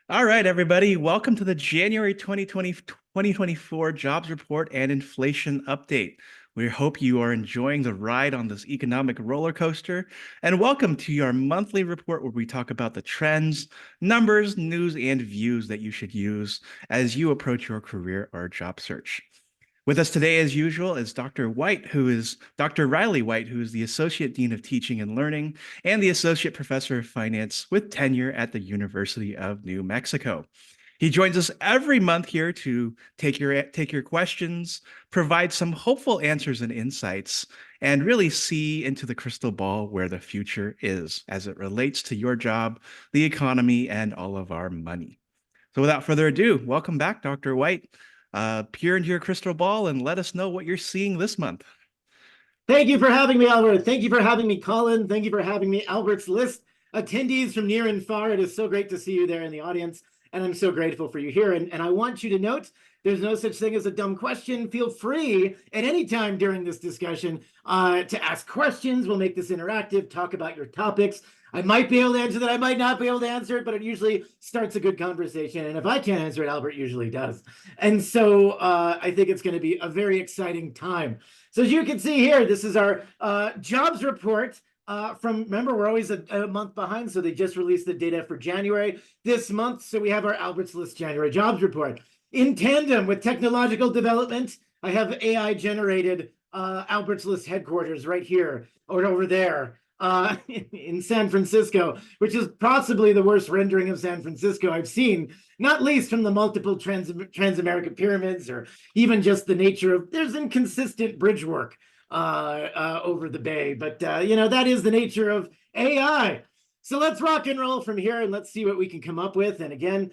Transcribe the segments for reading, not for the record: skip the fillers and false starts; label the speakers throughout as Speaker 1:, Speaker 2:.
Speaker 1: All right, everybody. Welcome to the January 2024 Jobs Report and Inflation Update. We hope you are enjoying the ride on this economic roller coaster. And welcome to our monthly report where we talk about the trends, numbers, news, and views that you should use as you approach your career or job search. With us today, as usual, is Dr. Riley White, who is the Associate Dean of Teaching and Learning and the Associate Professor of Finance with tenure at the University of New Mexico. He joins us every month here to take your questions, provide some hopeful answers and insights, and really see into the crystal ball where the future is as it relates to your job, the economy, and all of our money. So without further ado, welcome back, Dr. White. Peer into your crystal ball and let us know what you're seeing this month.
Speaker 2: Thank you for having me, Albert. Thank you for having me, Colin. Thank you for having me, Albert's List attendees from near and far. It is so great to see you there in the audience, and I'm so grateful for you here. And I want you to note there's no such thing as a dumb question. Feel free at any time during this discussion to ask questions. We'll make this interactive, talk about your topics. I might be able to answer that. I might not be able to answer it, but it usually starts a good conversation. And if I can't answer it, Albert usually does. And so I think it's going to be a very exciting time. So as you can see here, this is our jobs report remember, we're always a month behind. So they just released the data for January this month. So we have our Albert's List January jobs report. In tandem with technological development, I have AI generated Albert's List headquarters right here or over there. In San Francisco, which is possibly the worst rendering of San Francisco I've seen, not least from the multiple Transamerican pyramids or even just the nature of there's inconsistent bridge work over the bay. But, that is the nature of AI. So let's rock and roll from here and let's see what we can come up with. And again,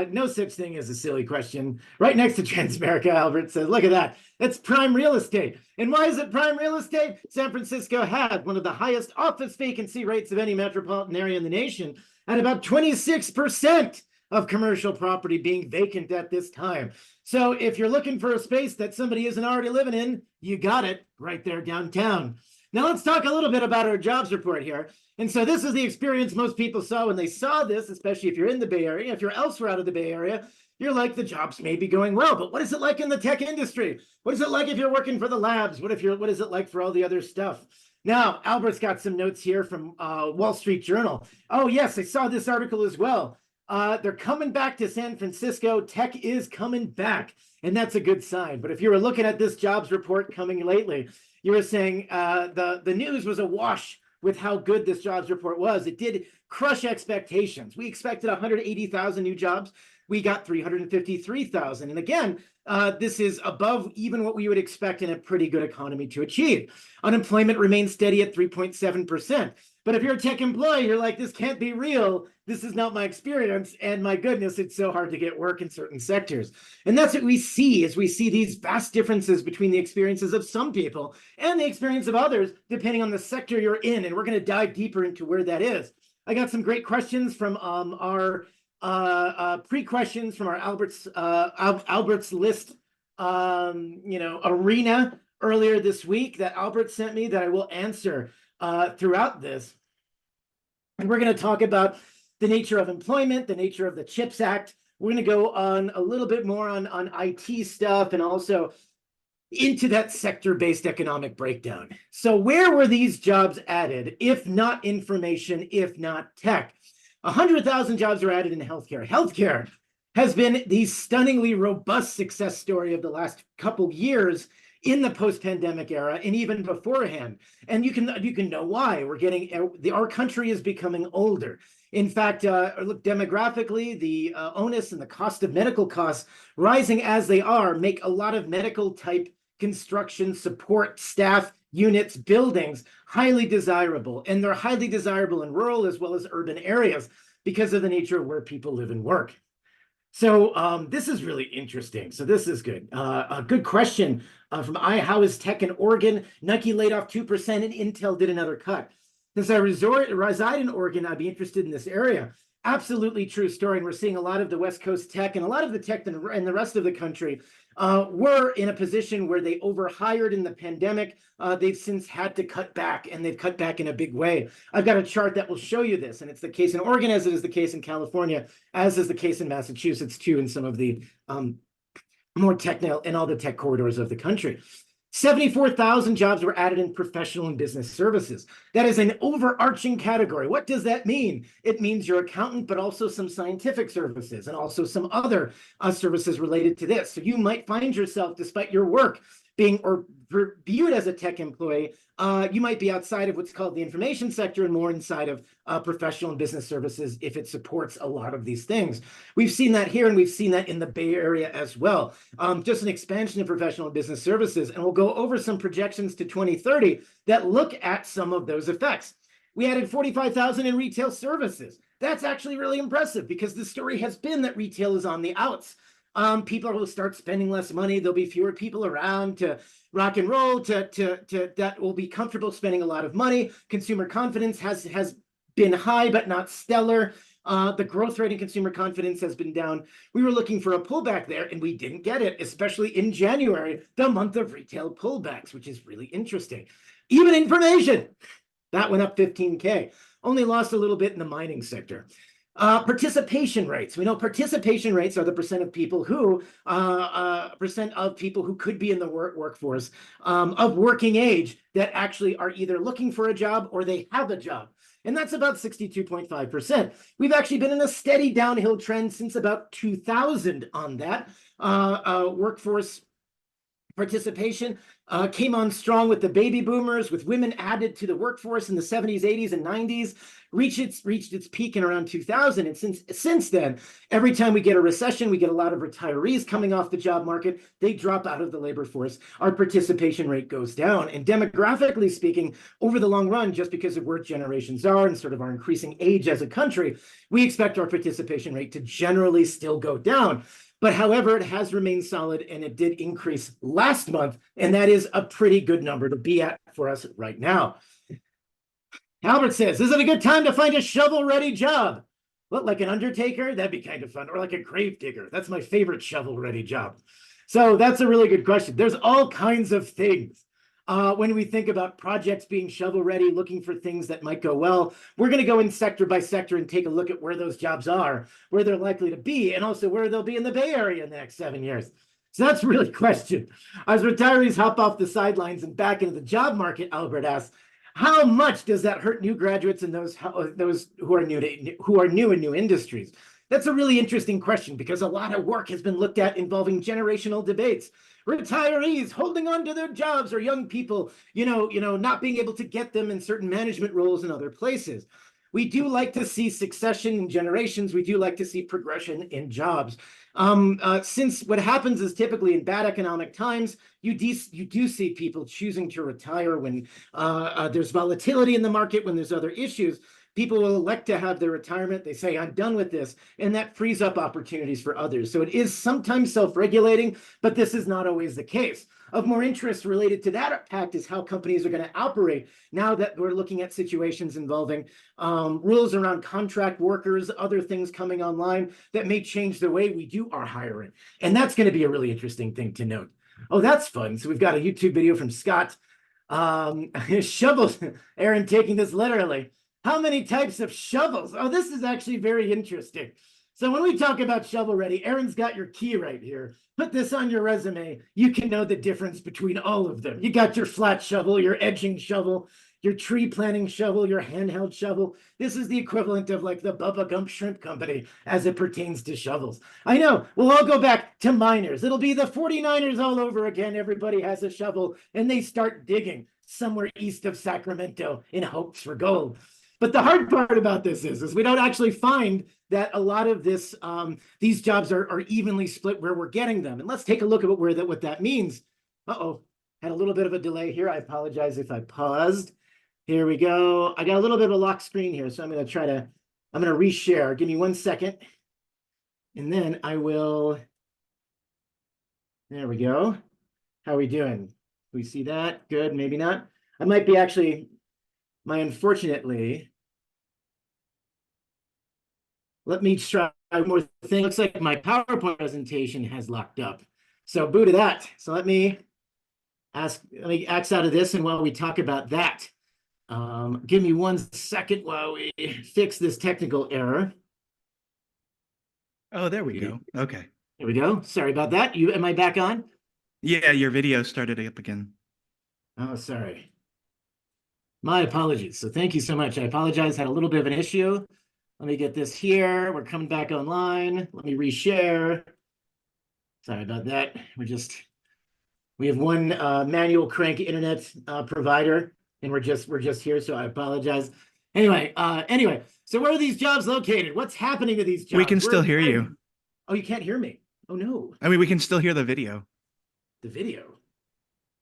Speaker 2: no such thing as a silly question. Right next to Transamerica, Albert says, look at that. That's prime real estate. And why is it prime real estate? San Francisco had one of the highest office vacancy rates of any metropolitan area in the nation, at about 26% of commercial property being vacant at this time. So if you're looking for a space that somebody isn't already living in, you got it right there downtown. Now let's talk a little bit about our jobs report here. And so this is the experience most people saw when they saw this, especially if you're in the Bay Area. If you're elsewhere out of the Bay Area, you're like, the jobs may be going well, but what is it like in the tech industry? What is it like if you're working for the labs? What is it like for all the other stuff? Now, Albert's got some notes here from Wall Street Journal. Oh, yes, I saw this article as well. They're coming back to San Francisco. Tech is coming back, and that's a good sign. But if you were looking at this jobs report coming lately, you were saying the news was awash with how good this jobs report was. It did crush expectations. We expected 180,000 new jobs. We got 353,000. And again, this is above even what we would expect in a pretty good economy to achieve. Unemployment remains steady at 3.7%. But if you're a tech employee, you're like, this can't be real. This is not my experience. And my goodness, it's so hard to get work in certain sectors. And that's what we see, is we see these vast differences between the experiences of some people and the experience of others, depending on the sector you're in. And we're going to dive deeper into where that is. I got some great questions from our pre-questions from our Albert's List, arena earlier this week that Albert sent me that I will answer throughout this. And we're going to talk about the nature of employment, the nature of the CHIPS Act. We're going to go on a little bit more on IT stuff and also into that sector-based economic breakdown. So where were these jobs added, if not information, if not tech? 100,000 jobs were added in healthcare. Healthcare has been the stunningly robust success story of the last couple years in the post-pandemic era and even beforehand. And you can know why. Our country is becoming older. In fact, look, demographically, the onus and the cost of medical costs rising as they are make a lot of medical type construction support staff units, buildings, highly desirable. And they're highly desirable in rural as well as urban areas because of the nature of where people live and work. So this is really interesting. So this is good. A good question from How is Tech in Oregon? Nike laid off 2% and Intel did another cut. Since I reside in Oregon, I'd be interested in this area. absolutely true story. And we're seeing a lot of the West Coast tech and a lot of the tech in the rest of the country were in a position where they overhired in the pandemic. They've since had to cut back, and they've cut back in a big way. I've got a chart that will show you this, and it's the case in Oregon as it is the case in California, as is the case in Massachusetts too, in some of the more technical in all the tech corridors of the country. 74,000 jobs were added in professional and business services. That is an overarching category. What does that mean? It means your accountant, but also some scientific services and also some other services related to this. So you might find yourself, despite your work being or viewed as a tech employee, you might be outside of what's called the information sector and more inside of professional and business services if it supports a lot of these things. We've seen that here, and we've seen that in the Bay Area as well. Just an expansion of professional and business services, and we'll go over some projections to 2030 that look at some of those effects. We added 45,000 in retail services. That's actually really impressive because the story has been that retail is on the outs. People will start spending less money. There'll be fewer people around to rock and roll, that will be comfortable spending a lot of money. Consumer confidence has been high, but not stellar. The growth rate in consumer confidence has been down. We were looking for a pullback there, and we didn't get it, especially in January, the month of retail pullbacks, which is really interesting. Even information, that went up 15K. Only lost a little bit in the mining sector. Participation rates. We know participation rates are the percent of people who could be in the workforce of working age that actually are either looking for a job or they have a job. And that's about 62.5%. We've actually been in a steady downhill trend since about 2000 on that. Workforce participation came on strong with the baby boomers, with women added to the workforce in the 70s, 80s, and 90s, reached its peak in around 2000. And since then, every time we get a recession, we get a lot of retirees coming off the job market. They drop out of the labor force. Our participation rate goes down. And demographically speaking, over the long run, just because of where generations are and sort of our increasing age as a country, we expect our participation rate to generally still go down. But however, it has remained solid, and it did increase last month, and that is a pretty good number to be at for us right now. Albert says, is it a good time to find a shovel-ready job? What, like an undertaker? That'd be kind of fun. Or like a grave digger. That's my favorite shovel-ready job. So that's a really good question. There's all kinds of things. When we think about projects being shovel-ready, looking for things that might go well, we're going to go in sector by sector and take a look at where those jobs are, where they're likely to be, and also where they'll be in the Bay Area in the next 7 years. So that's really a question. As retirees hop off the sidelines and back into the job market, Albert asks, how much does that hurt new graduates and those who are new in new industries? That's a really interesting question because a lot of work has been looked at involving generational debates. Retirees holding on to their jobs, or young people, not being able to get them in certain management roles in other places. We do like to see succession in generations. We do like to see progression in jobs. Since what happens is typically in bad economic times, you do see people choosing to retire when there's volatility in the market, when there's other issues. People will elect to have their retirement. They say, I'm done with this. And that frees up opportunities for others. So it is sometimes self-regulating, but this is not always the case. Of more interest related to that impact is how companies are going to operate now that we're looking at situations involving rules around contract workers, other things coming online that may change the way we do our hiring. And that's going to be a really interesting thing to note. Oh, that's fun. So we've got a YouTube video from Scott. Shovels, Aaron taking this literally. How many types of shovels? Oh, this is actually very interesting. So when we talk about shovel ready, Aaron's got your key right here. Put this on your resume. You can know the difference between all of them. You got your flat shovel, your edging shovel, your tree planting shovel, your handheld shovel. This is the equivalent of like the Bubba Gump Shrimp Company as it pertains to shovels. I know, we'll all go back to miners. It'll be the 49ers all over again. Everybody has a shovel and they start digging somewhere east of Sacramento in hopes for gold. But the hard part about this is we don't actually find that a lot of these jobs are evenly split where we're getting them. And let's take a look at what that means. Uh-oh, had a little bit of a delay here. I apologize if I paused. Here we go. I got a little bit of a lock screen here, so I'm going to reshare. Give me 1 second. And then I will, there we go. How are we doing? We see that? Good, maybe not. I might be actually, unfortunately, Let me try one more thing. Looks like my PowerPoint presentation has locked up. So boo to that. So let me X out of this, and while we talk about that, give me 1 second while we fix this technical error.
Speaker 1: Oh, there we go. Okay.
Speaker 2: There we go. Sorry about that. Am I back on?
Speaker 1: Yeah, your video started up again.
Speaker 2: Oh, sorry. My apologies. So thank you so much. I apologize. Had a little bit of an issue. Let me get this here. We're coming back online. Let me reshare. Sorry about that. We have one manual crank internet provider, and we're just here, so I apologize. Anyway, so where are these jobs located? What's happening to these jobs?
Speaker 1: We can still hear you.
Speaker 2: Oh, you can't hear me. Oh no.
Speaker 1: I mean, we can still hear the video.
Speaker 2: The video.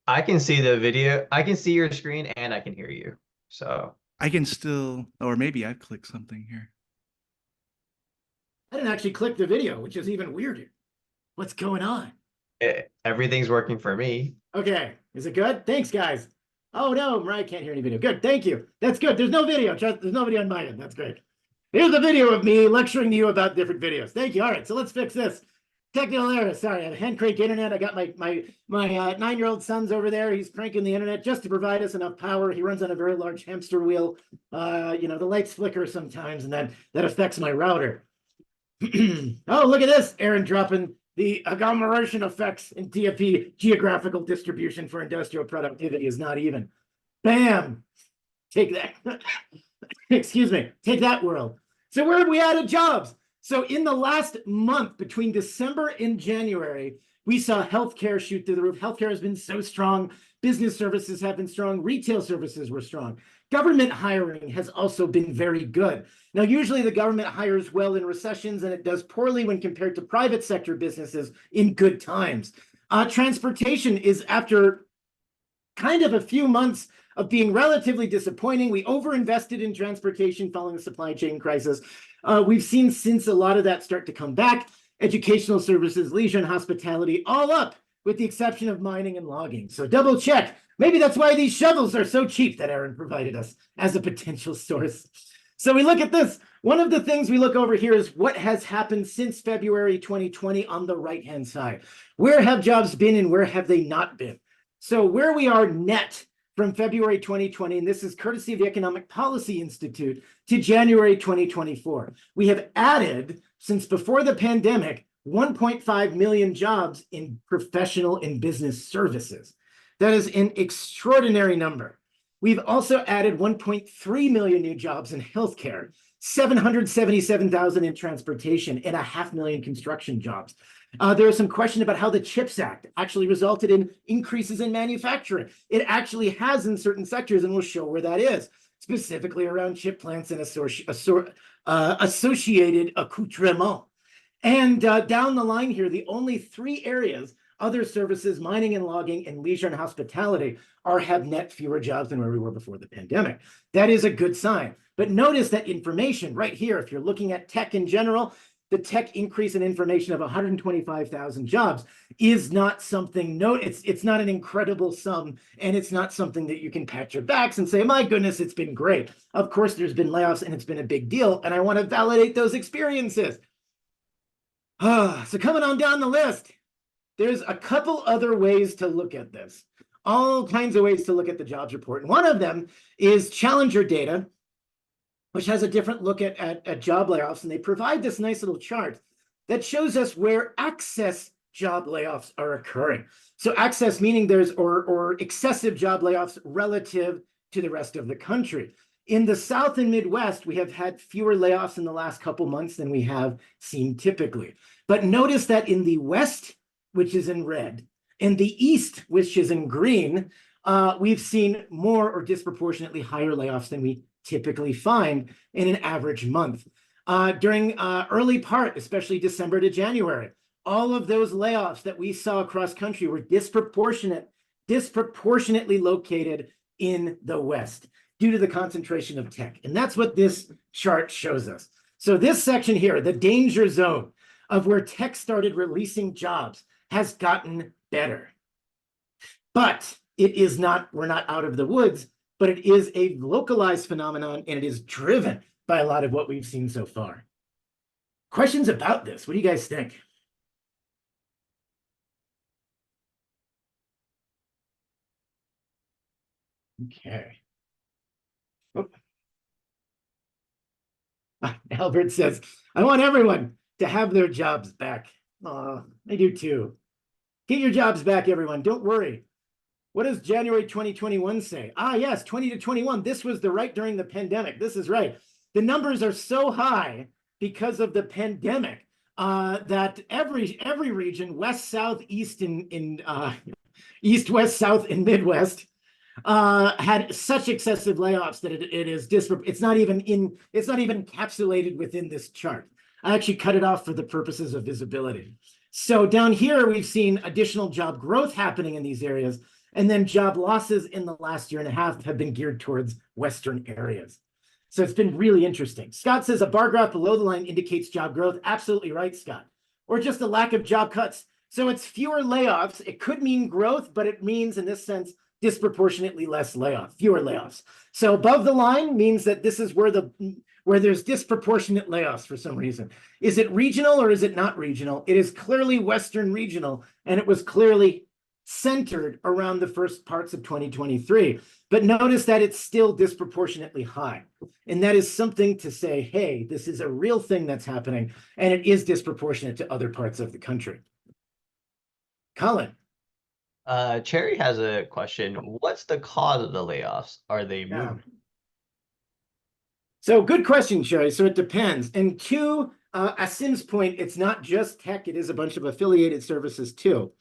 Speaker 3: I can see the video. I can see your screen and I can hear you. So
Speaker 1: I can still, or maybe I've clicked something here.
Speaker 2: I didn't actually click the video, which is even weirder. What's going on?
Speaker 3: everything's working for me.
Speaker 2: Okay, is it good? Thanks, guys. Oh no, Mariah can't hear any video. Good, thank you. That's good. There's no video. There's no video on my end. That's great. Here's a video of me lecturing to you about different videos. Thank you. All right, so let's fix this. Technical error. Sorry, I have hand crank internet. I got my 9-year-old son's over there. He's cranking the internet just to provide us enough power. He runs on a very large hamster wheel. The lights flicker sometimes, and that affects my router. Oh, look at this. Aaron dropping the agglomeration effects in DFP geographical distribution for industrial productivity is not even. Bam. Take that. Excuse me. Take that, world. So where have we added jobs? So in the last month, between December and January, we saw healthcare shoot through the roof. Healthcare has been so strong. Business services have been strong. Retail services were strong. Government hiring has also been very good. Now, usually the government hires well in recessions, and it does poorly when compared to private sector businesses in good times. Transportation is, after kind of a few months of being relatively disappointing. We overinvested in transportation following the supply chain crisis. We've seen since a lot of that start to come back. Educational services, leisure and hospitality, all up, with the exception of mining and logging. So double check. Maybe that's why these shovels are so cheap that Aaron provided us as a potential source. So we look at this. One of the things we look over here is what has happened since February 2020 on the right-hand side. Where have jobs been and where have they not been? So where we are net from February 2020, and this is courtesy of the Economic Policy Institute, to January 2024. We have added, since before the pandemic, 1.5 million jobs in professional and business services. That is an extraordinary number. We've also added 1.3 million new jobs in healthcare, 777,000 in transportation, and 500,000 construction jobs. There is some question about how the CHIPS Act actually resulted in increases in manufacturing. It actually has in certain sectors, and we'll show where that is, specifically around chip plants and associated accoutrements. And down the line here, the only 3 areas, other services, mining and logging, and leisure and hospitality, have net fewer jobs than where we were before the pandemic. That is a good sign. But notice that information right here, if you're looking at tech in general, the tech increase in information of 125,000 jobs is not something, it's not an incredible sum, and it's not something that you can pat your backs and say, my goodness, it's been great. Of course, there's been layoffs and it's been a big deal, and I want to validate those experiences. So coming on down the list, there's a couple other ways to look at this. All kinds of ways to look at the jobs report. And one of them is Challenger data, which has a different look at job layoffs. And they provide this nice little chart that shows us where excess job layoffs are occurring. So excess meaning or excessive job layoffs relative to the rest of the country. In the South and Midwest, we have had fewer layoffs in the last couple months than we have seen typically. But notice that in the West, which is in red, and the East, which is in green, we've seen more or disproportionately higher layoffs than we typically find in an average month. During early part, especially December to January, all of those layoffs that we saw across country were disproportionately located in the West due to the concentration of tech. And that's what this chart shows us. So this section here, the danger zone of where tech started releasing jobs, has gotten better. But it is not, we're not out of the woods, but it is a localized phenomenon, and it is driven by a lot of what we've seen so far. Questions about this? What do you guys think? Okay. Oh. Albert says, I want everyone to have their jobs back. I do too. Get your jobs back, everyone. Don't worry. What does January 2021 say? Ah, yes, 20 to 21. This was the right during the pandemic. This is right. The numbers are so high because of the pandemic that every region, west, south, east, east, west, south, and Midwest, had such excessive layoffs that it is it's not even encapsulated within this chart. I actually cut it off for the purposes of visibility. So down here, we've seen additional job growth happening in these areas, and then job losses in the last year and a half have been geared towards Western areas. So it's been really interesting. Scott says a bar graph below the line indicates job growth. Absolutely right, Scott. Or just a lack of job cuts. So it's fewer layoffs. It could mean growth, but it means in this sense, disproportionately less fewer layoffs. So above the line means that this is where there's disproportionate layoffs for some reason. Is it regional or is it not regional? It is clearly Western regional, and it was clearly centered around the first parts of 2023. But notice that it's still disproportionately high. And that is something to say, hey, this is a real thing that's happening, and it is disproportionate to other parts of the country. Colin.
Speaker 3: Cherry has a question. What's the cause of the layoffs? Are they moving?
Speaker 2: So good question, Cherry. So it depends. And to Asim's point, it's not just tech, it is a bunch of affiliated services too.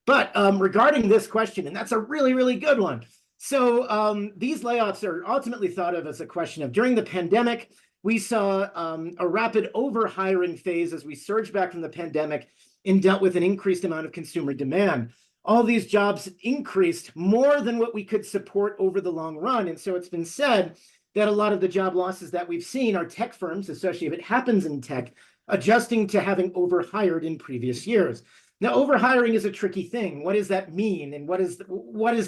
Speaker 2: But regarding this question, and that's a really, really good one. So these layoffs are ultimately thought of as a question of during the pandemic, we saw a rapid overhiring phase as we surged back from the pandemic and dealt with an increased amount of consumer demand. All these jobs increased more than what we could support over the long run. And so it's been said that a lot of the job losses that we've seen are tech firms, especially if it happens in tech, adjusting to having overhired in previous years. Now, overhiring is a tricky thing. What does that mean? And what does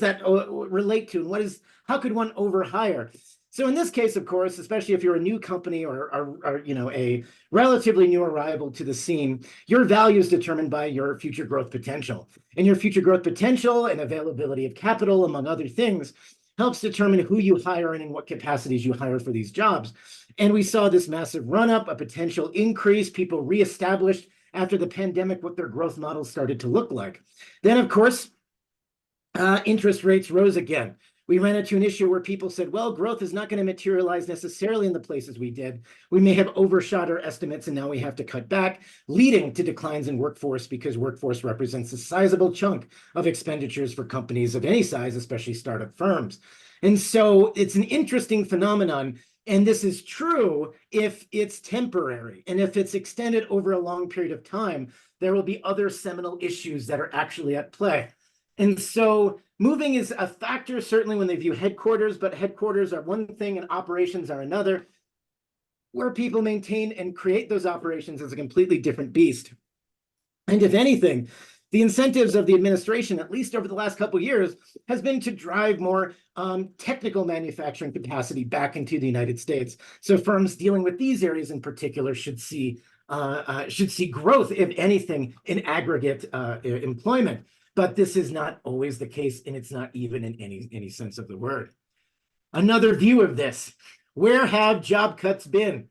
Speaker 2: that relate to? And how could one overhire? So in this case, of course, especially if you're a new company or a relatively new arrival to the scene, your value is determined by your future growth potential. And your future growth potential and availability of capital, among other things, helps determine who you hire and in what capacities you hire for these jobs. And we saw this massive run-up, a potential increase, people reestablished after the pandemic what their growth models started to look like. Then, of course, interest rates rose again. We ran into an issue where people said, well, growth is not going to materialize necessarily in the places we did. We may have overshot our estimates and now we have to cut back, leading to declines in workforce because workforce represents a sizable chunk of expenditures for companies of any size, especially startup firms. And so it's an interesting phenomenon. And this is true if it's temporary. And if it's extended over a long period of time, there will be other seminal issues that are actually at play. And so moving is a factor, certainly when they view headquarters, but headquarters are one thing and operations are another. Where people maintain and create those operations is a completely different beast. And if anything, the incentives of the administration, at least over the last couple of years, has been to drive more technical manufacturing capacity back into the United States. So firms dealing with these areas in particular should see growth, if anything, in aggregate employment. But this is not always the case, and it's not even in any sense of the word. Another view of this: where have job cuts been?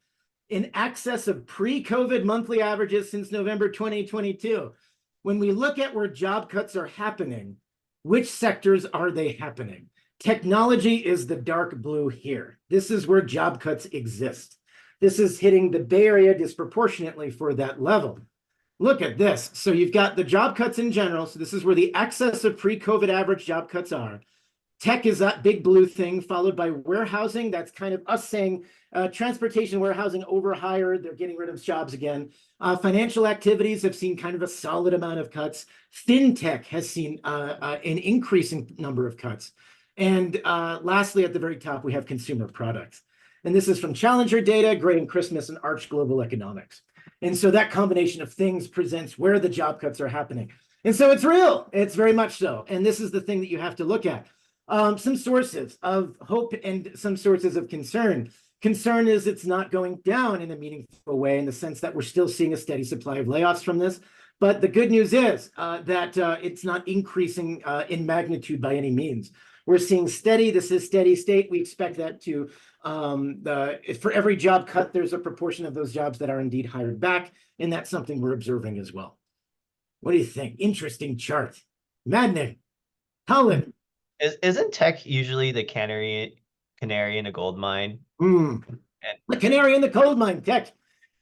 Speaker 2: In excess of pre-COVID monthly averages since November 2022. When we look at where job cuts are happening, which sectors are they happening? Technology is the dark blue here. This is where job cuts exist. This is hitting the Bay Area disproportionately for that level. Look at this. So you've got the job cuts in general. So this is where the excess of pre-COVID average job cuts are. Tech is that big blue thing, followed by warehousing. That's kind of us saying transportation, warehousing, overhired. They're getting rid of jobs again. Financial activities have seen kind of a solid amount of cuts. FinTech has seen an increasing number of cuts. And lastly, at the very top, we have consumer products. And this is from Challenger Data, Gray and Christmas, and Arch Global Economics. And so that combination of things presents where the job cuts are happening. And so it's real. It's very much so. And this is the thing that you have to look at. Some sources of hope and some sources of concern. Concern is it's not going down in a meaningful way in the sense that we're still seeing a steady supply of layoffs from this. But the good news is that it's not increasing in magnitude by any means. We're seeing steady. This is steady state. We expect that to, for every job cut, there's a proportion of those jobs that are indeed hired back. And that's something we're observing as well. What do you think? Interesting chart. Maddening. Colin.
Speaker 3: Isn't tech usually the canary in a gold mine?
Speaker 2: The canary in the coal mine, tech.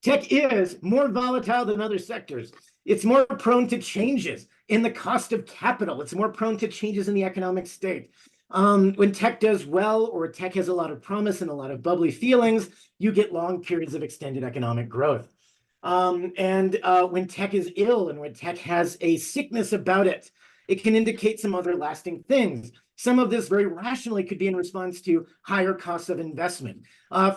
Speaker 2: Tech is more volatile than other sectors. It's more prone to changes in the cost of capital. It's more prone to changes in the economic state. When tech does well, or tech has a lot of promise and a lot of bubbly feelings, you get long periods of extended economic growth. When tech is ill and when tech has a sickness about it, it can indicate some other lasting things. Some of this very rationally could be in response to higher costs of investment.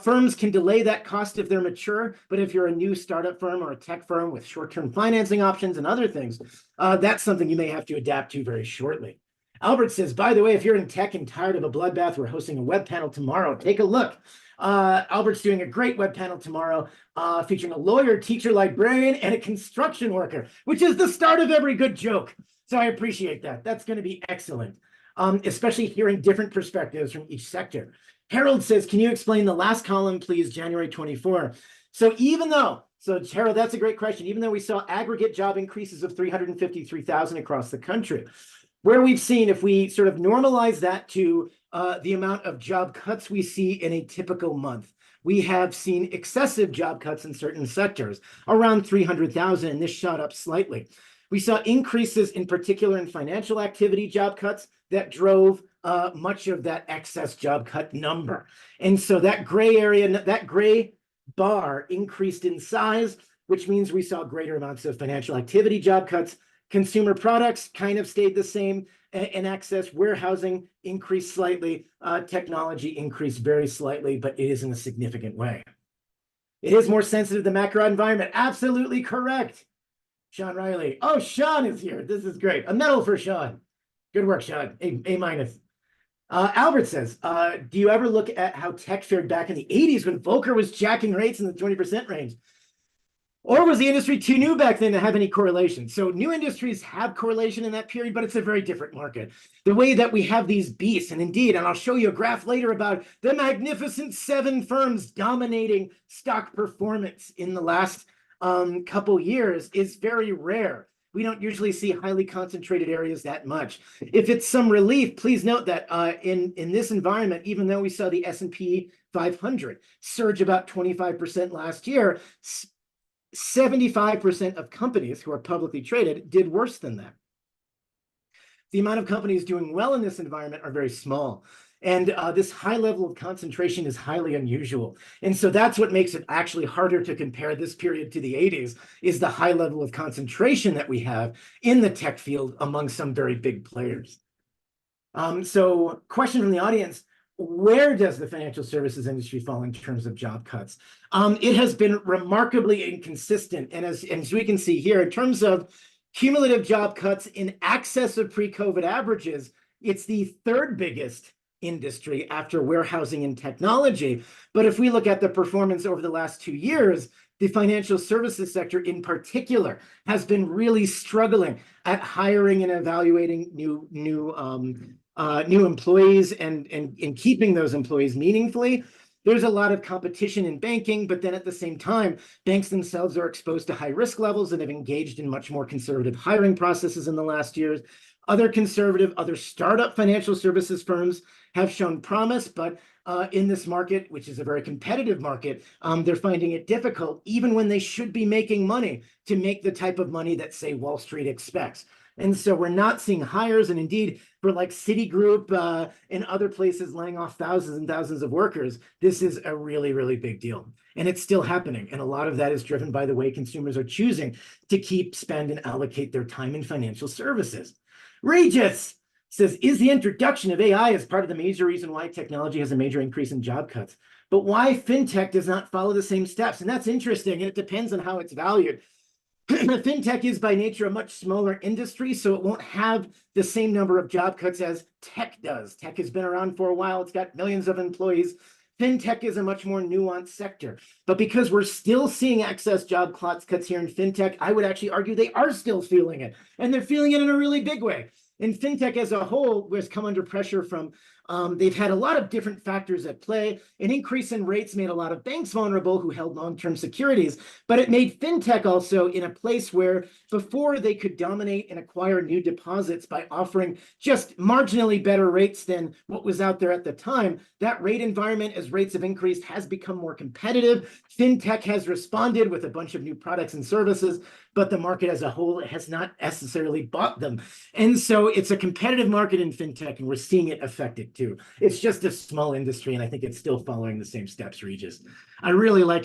Speaker 2: Firms can delay that cost if they're mature, but if you're a new startup firm or a tech firm with short-term financing options and other things, that's something you may have to adapt to very shortly. Albert says, by the way, if you're in tech and tired of a bloodbath, we're hosting a web panel tomorrow. Take a look. Albert's doing a great web panel tomorrow featuring a lawyer, teacher, librarian, and a construction worker, which is the start of every good joke. So I appreciate that. That's going to be excellent, especially hearing different perspectives from each sector. Harold says, can you explain the last column, please, January 24? So Harold, that's a great question. Even though we saw aggregate job increases of 353,000 across the country, where we've seen, if we sort of normalize that to the amount of job cuts we see in a typical month, we have seen excessive job cuts in certain sectors, around 300,000, and this shot up slightly. We saw increases in particular in financial activity job cuts that drove much of that excess job cut number. And so that gray area, that gray bar increased in size, which means we saw greater amounts of financial activity job cuts. Consumer products kind of stayed the same in excess. Warehousing increased slightly. Technology increased very slightly, but it is in a significant way. It is more sensitive to the macro environment. Absolutely correct. Sean Riley. Oh, Sean is here. This is great. A medal for Sean. Good work, Sean. A minus. Albert says, do you ever look at how tech fared back in the 80s when Volcker was jacking rates in the 20% range? Or was the industry too new back then to have any correlation? So new industries have correlation in that period, but it's a very different market. The way that we have these beasts, and indeed, and I'll show you a graph later about the magnificent 7 firms dominating stock performance in the last couple years, is very rare. We don't usually see highly concentrated areas that much. If it's some relief, please note that in this environment, even though we saw the S&P 500 surge about 25% last year, 75% of companies who are publicly traded did worse than that. The amount of companies doing well in this environment are very small. And this high level of concentration is highly unusual. And so that's what makes it actually harder to compare this period to the 80s, is the high level of concentration that we have in the tech field among some very big players. So question from the audience, where does the financial services industry fall in terms of job cuts? It has been remarkably inconsistent. And as we can see here, in terms of cumulative job cuts in excess of pre-COVID averages, it's the 3rd biggest industry after warehousing and technology. But if we look at the performance over the last 2 years, the financial services sector in particular has been really struggling at hiring and evaluating new employees and keeping those employees meaningfully. There's a lot of competition in banking, but then at the same time, banks themselves are exposed to high risk levels and have engaged in much more conservative hiring processes in the last years. Other startup financial services firms have shown promise, but in this market, which is a very competitive market, they're finding it difficult, even when they should be making money, to make the type of money that, say, Wall Street expects. And so we're not seeing hires, and indeed, for like Citigroup and other places laying off thousands and thousands of workers, this is a really, really big deal. And it's still happening. And a lot of that is driven by the way consumers are choosing to keep, spend, and allocate their time in financial services. Regis says, is the introduction of AI as part of the major reason why technology has a major increase in job cuts? But why fintech does not follow the same steps? And that's interesting, and it depends on how it's valued. Fintech is by nature a much smaller industry, so it won't have the same number of job cuts as tech does. Tech has been around for a while. It's got millions of employees. Fintech is a much more nuanced sector. But because we're still seeing excess job cuts here in fintech, I would actually argue they are still feeling it. And they're feeling it in a really big way. And fintech as a whole has come under pressure from they've had a lot of different factors at play. An increase in rates made a lot of banks vulnerable who held long-term securities, but it made fintech also in a place where before they could dominate and acquire new deposits by offering just marginally better rates than what was out there at the time, that rate environment, as rates have increased, has become more competitive. Fintech has responded with a bunch of new products and services, but the market as a whole has not necessarily bought them. And so it's a competitive market in fintech, and we're seeing it affected too. It's just a small industry, and I think it's still following the same steps, Regis. I really like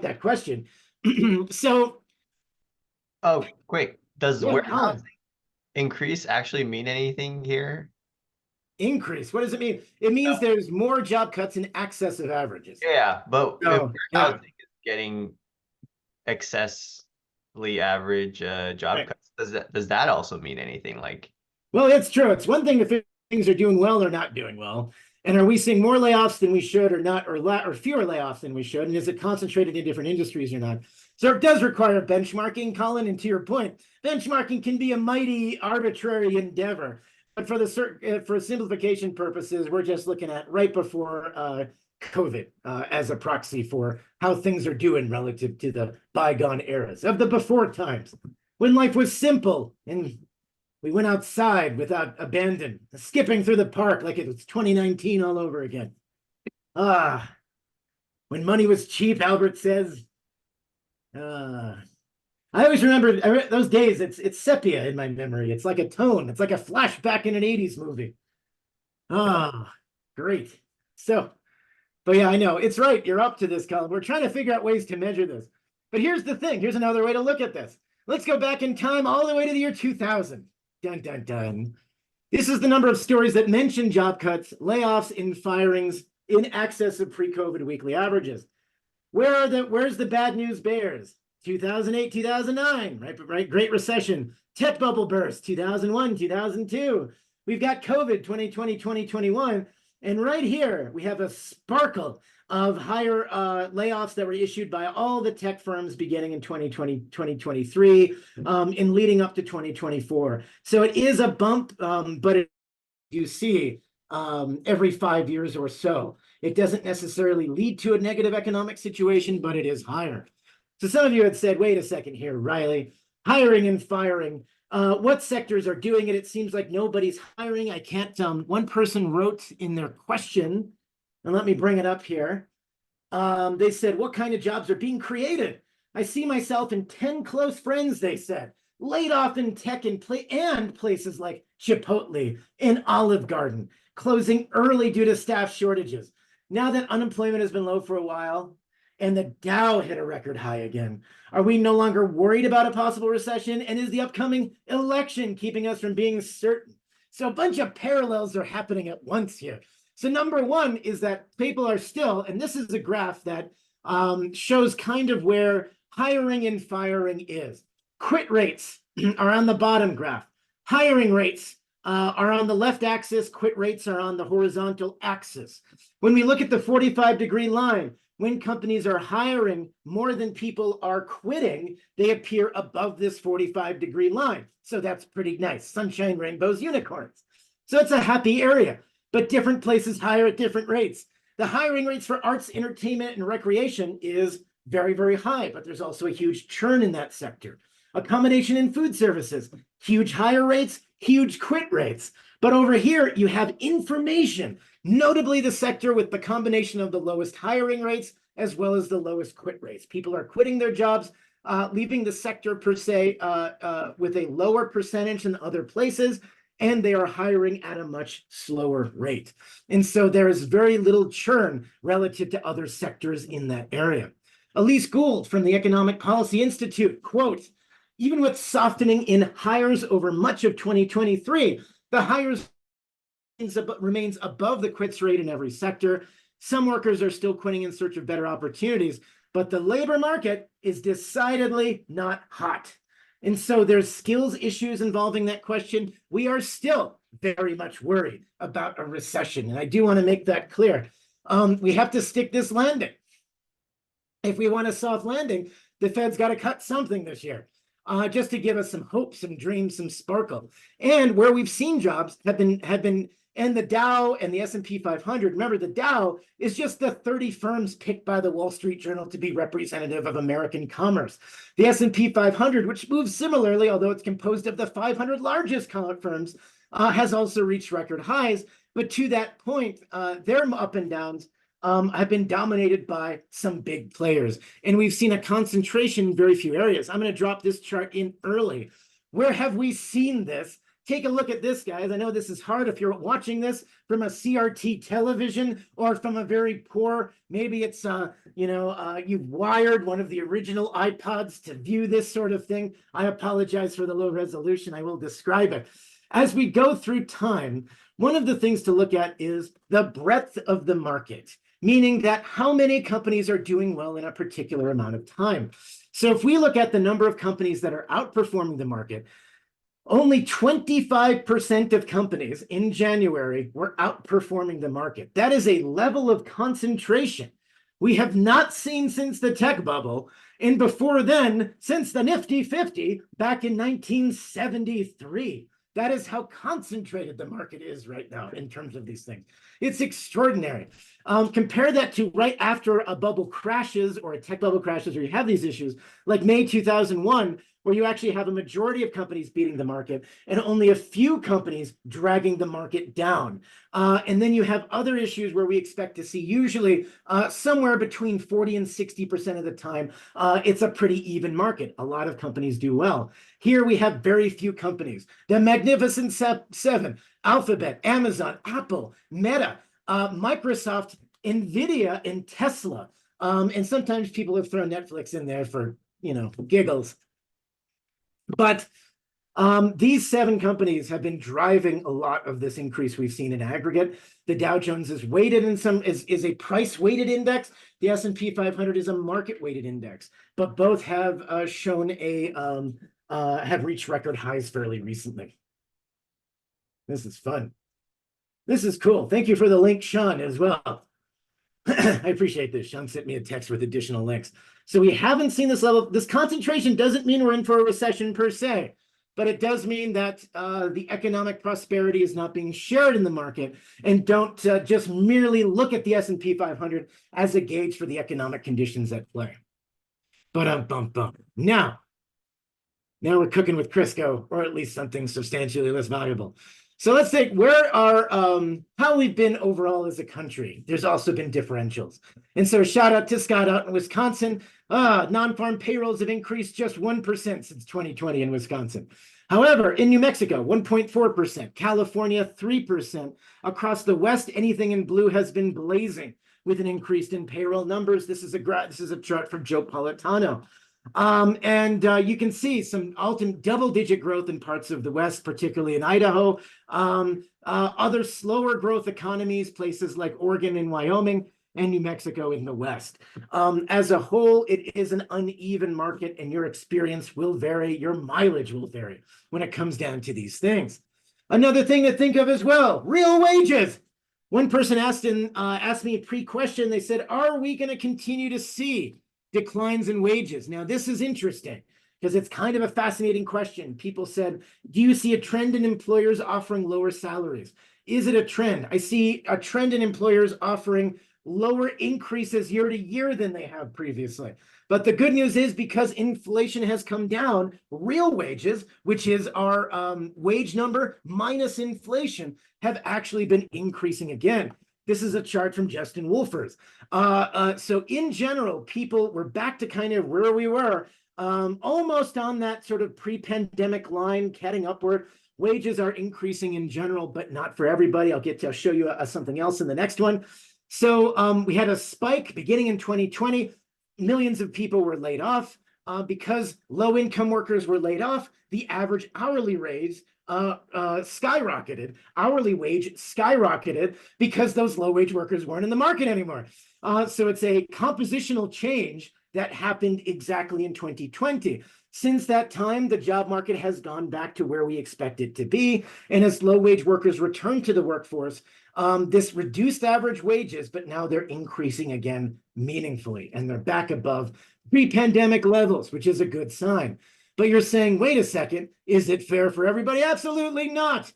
Speaker 2: that question. So,
Speaker 3: Oh, great. Does
Speaker 2: yeah, Colin,
Speaker 3: warehousing increase actually mean anything here?
Speaker 2: increase. What does it mean? It means there's more job cuts in excess of averages.
Speaker 3: Yeah, but if
Speaker 2: So, yeah,
Speaker 3: warehousing is getting excessively average job
Speaker 2: right.
Speaker 3: cuts, does that also mean anything? Like,
Speaker 2: Well, it's true. It's one thing if things are doing well or not doing well. And are we seeing more layoffs than we should or not, or fewer layoffs than we should? And is it concentrated in different industries or not? So it does require benchmarking, Colin. And to your point, benchmarking can be a mighty arbitrary endeavor. But for simplification purposes, we're just looking at right before COVID as a proxy for how things are doing relative to the bygone eras of the before times when life was simple and we went outside without abandon, skipping through the park like it was 2019 all over again. When money was cheap, Albert says. I always remember those days. It's sepia in my memory. It's like a tone. It's like a flashback in an 80s movie. Great. So, but yeah, I know. It's right. You're up to this, Colin. We're trying to figure out ways to measure this. But here's the thing. Here's another way to look at this. Let's go back in time all the way to the year 2000. Dun, dun, dun. This is the number of stories that mention job cuts, layoffs, and firings in excess of pre-COVID weekly averages. Where's the bad news bears? 2008, 2009, right? Great Recession, tech bubble burst, 2001, 2002. We've got COVID, 2020, 2021. And right here, we have a sparkle of higher layoffs that were issued by all the tech firms beginning in 2020, 2023, and leading up to 2024. So it is a bump, but you see every 5 years or so. It doesn't necessarily lead to a negative economic situation, but it is higher. So some of you had said, wait a second here, Riley, hiring and firing. What sectors are doing it? It seems like nobody's hiring. I can't, one person wrote in their question, and let me bring it up here. They said, what kind of jobs are being created? I see myself and 10 close friends, they said, laid off in tech and places like Chipotle and Olive Garden, closing early due to staff shortages. Now that unemployment has been low for a while and the Dow hit a record high again, are we no longer worried about a possible recession? And is the upcoming election keeping us from being certain? So a bunch of parallels are happening at once here. So number one is that people are still, and this is a graph that shows kind of where hiring and firing is. Quit rates are on the bottom graph. Hiring rates are on the left axis. Quit rates are on the horizontal axis. When we look at the 45-degree line, when companies are hiring more than people are quitting, they appear above this 45-degree line. So that's pretty nice. Sunshine, rainbows, unicorns. So it's a happy area, but different places hire at different rates. The hiring rates for arts, entertainment, and recreation is very, very high, but there's also a huge churn in that sector. Accommodation and food services, huge hire rates, huge quit rates. But over here, you have information, notably the sector with the combination of the lowest hiring rates as well as the lowest quit rates. People are quitting their jobs, leaving the sector per se with a lower percentage than other places, and they are hiring at a much slower rate. And so there is very little churn relative to other sectors in that area. Elise Gould from the Economic Policy Institute, quote, even with softening in hires over much of 2023, the hires remains above the quits rate in every sector. Some workers are still quitting in search of better opportunities, but the labor market is decidedly not hot. And so there's skills issues involving that question. We are still very much worried about a recession, and I do want to make that clear. We have to stick this landing. If we want a soft landing, the Fed's got to cut something this year, just to give us some hope, some dreams, some sparkle. And where we've seen jobs have been, and the Dow and the S&P 500. Remember, the Dow is just the 30 firms picked by the Wall Street Journal to be representative of American commerce. The S&P 500, which moves similarly, although it's composed of the 500 largest firms, has also reached record highs. But to that point, their up and downs have been dominated by some big players. And we've seen a concentration in very few areas. I'm going to drop this chart in early. Where have we seen this? Take a look at this, guys. I know this is hard if you're watching this from a CRT television or from a very poor, maybe it's, you've wired one of the original iPods to view this sort of thing. I apologize for the low resolution. I will describe it. As we go through time, one of the things to look at is the breadth of the market, meaning that how many companies are doing well in a particular amount of time. So if we look at the number of companies that are outperforming the market, only 25% of companies in January were outperforming the market. That is a level of concentration we have not seen since the tech bubble, and before then, since the Nifty 50 back in 1973. That is how concentrated the market is right now in terms of these things. It's extraordinary. Compare that to right after a bubble crashes or a tech bubble crashes, or you have these issues like May 2001, where you actually have a majority of companies beating the market and only a few companies dragging the market down. And then you have other issues where we expect to see usually somewhere between 40 and 60% of the time, it's a pretty even market. A lot of companies do well. Here we have very few companies. The Magnificent Seven, Alphabet, Amazon, Apple, Meta, Microsoft, NVIDIA, and Tesla. And sometimes people have thrown Netflix in there for, giggles. But these 7 companies have been driving a lot of this increase we've seen in aggregate. The Dow Jones is weighted is a price weighted index. The S&P 500 is a market weighted index, but both have shown have reached record highs fairly recently. This is fun. This is cool. Thank you for the link, Sean, as well. I appreciate this. Sean sent me a text with additional links. So we haven't seen this level. This concentration doesn't mean we're in for a recession per se, but it does mean that the economic prosperity is not being shared in the market. And don't just merely look at the S&P 500 as a gauge for the economic conditions at play. But now we're cooking with Crisco, or at least something substantially less valuable. So let's take how we've been overall as a country. There's also been differentials. And so shout out to Scott out in Wisconsin. Non-farm payrolls have increased just 1% since 2020 in Wisconsin. However, in New Mexico, 1.4%, California, 3%. Across the West, anything in blue has been blazing with an increase in payroll numbers. This is a chart from Joe Politano. You can see some double-digit growth in parts of the West, particularly in Idaho. Other slower growth economies, places like Oregon and Wyoming, and New Mexico in the West. As a whole, it is an uneven market, and your experience will vary. Your mileage will vary when it comes down to these things. Another thing to think of as well, real wages. One person asked me a pre-question. They said, are we going to continue to see declines in wages? Now, this is interesting because it's kind of a fascinating question. People said, do you see a trend in employers offering lower salaries? Is it a trend? I see a trend in employers offering lower increases year to year than they have previously. But the good news is, because inflation has come down, real wages, which is our wage number minus inflation, have actually been increasing again. This is a chart from Justin Wolfers. So in general, people were back to kind of where we were, almost on that sort of pre-pandemic line, heading upward. Wages are increasing in general, but not for everybody. I'll show you something else in the next one. So we had a spike beginning in 2020. Millions of people were laid off. Because low-income workers were laid off, the average hourly raise skyrocketed. Hourly wage skyrocketed because those low-wage workers weren't in the market anymore. So it's a compositional change that happened exactly in 2020. Since that time, the job market has gone back to where we expect it to be. And as low-wage workers return to the workforce, this reduced average wages, but now they're increasing again meaningfully, and they're back above pre-pandemic levels, which is a good sign. But you're saying, wait a second, is it fair for everybody? Absolutely not.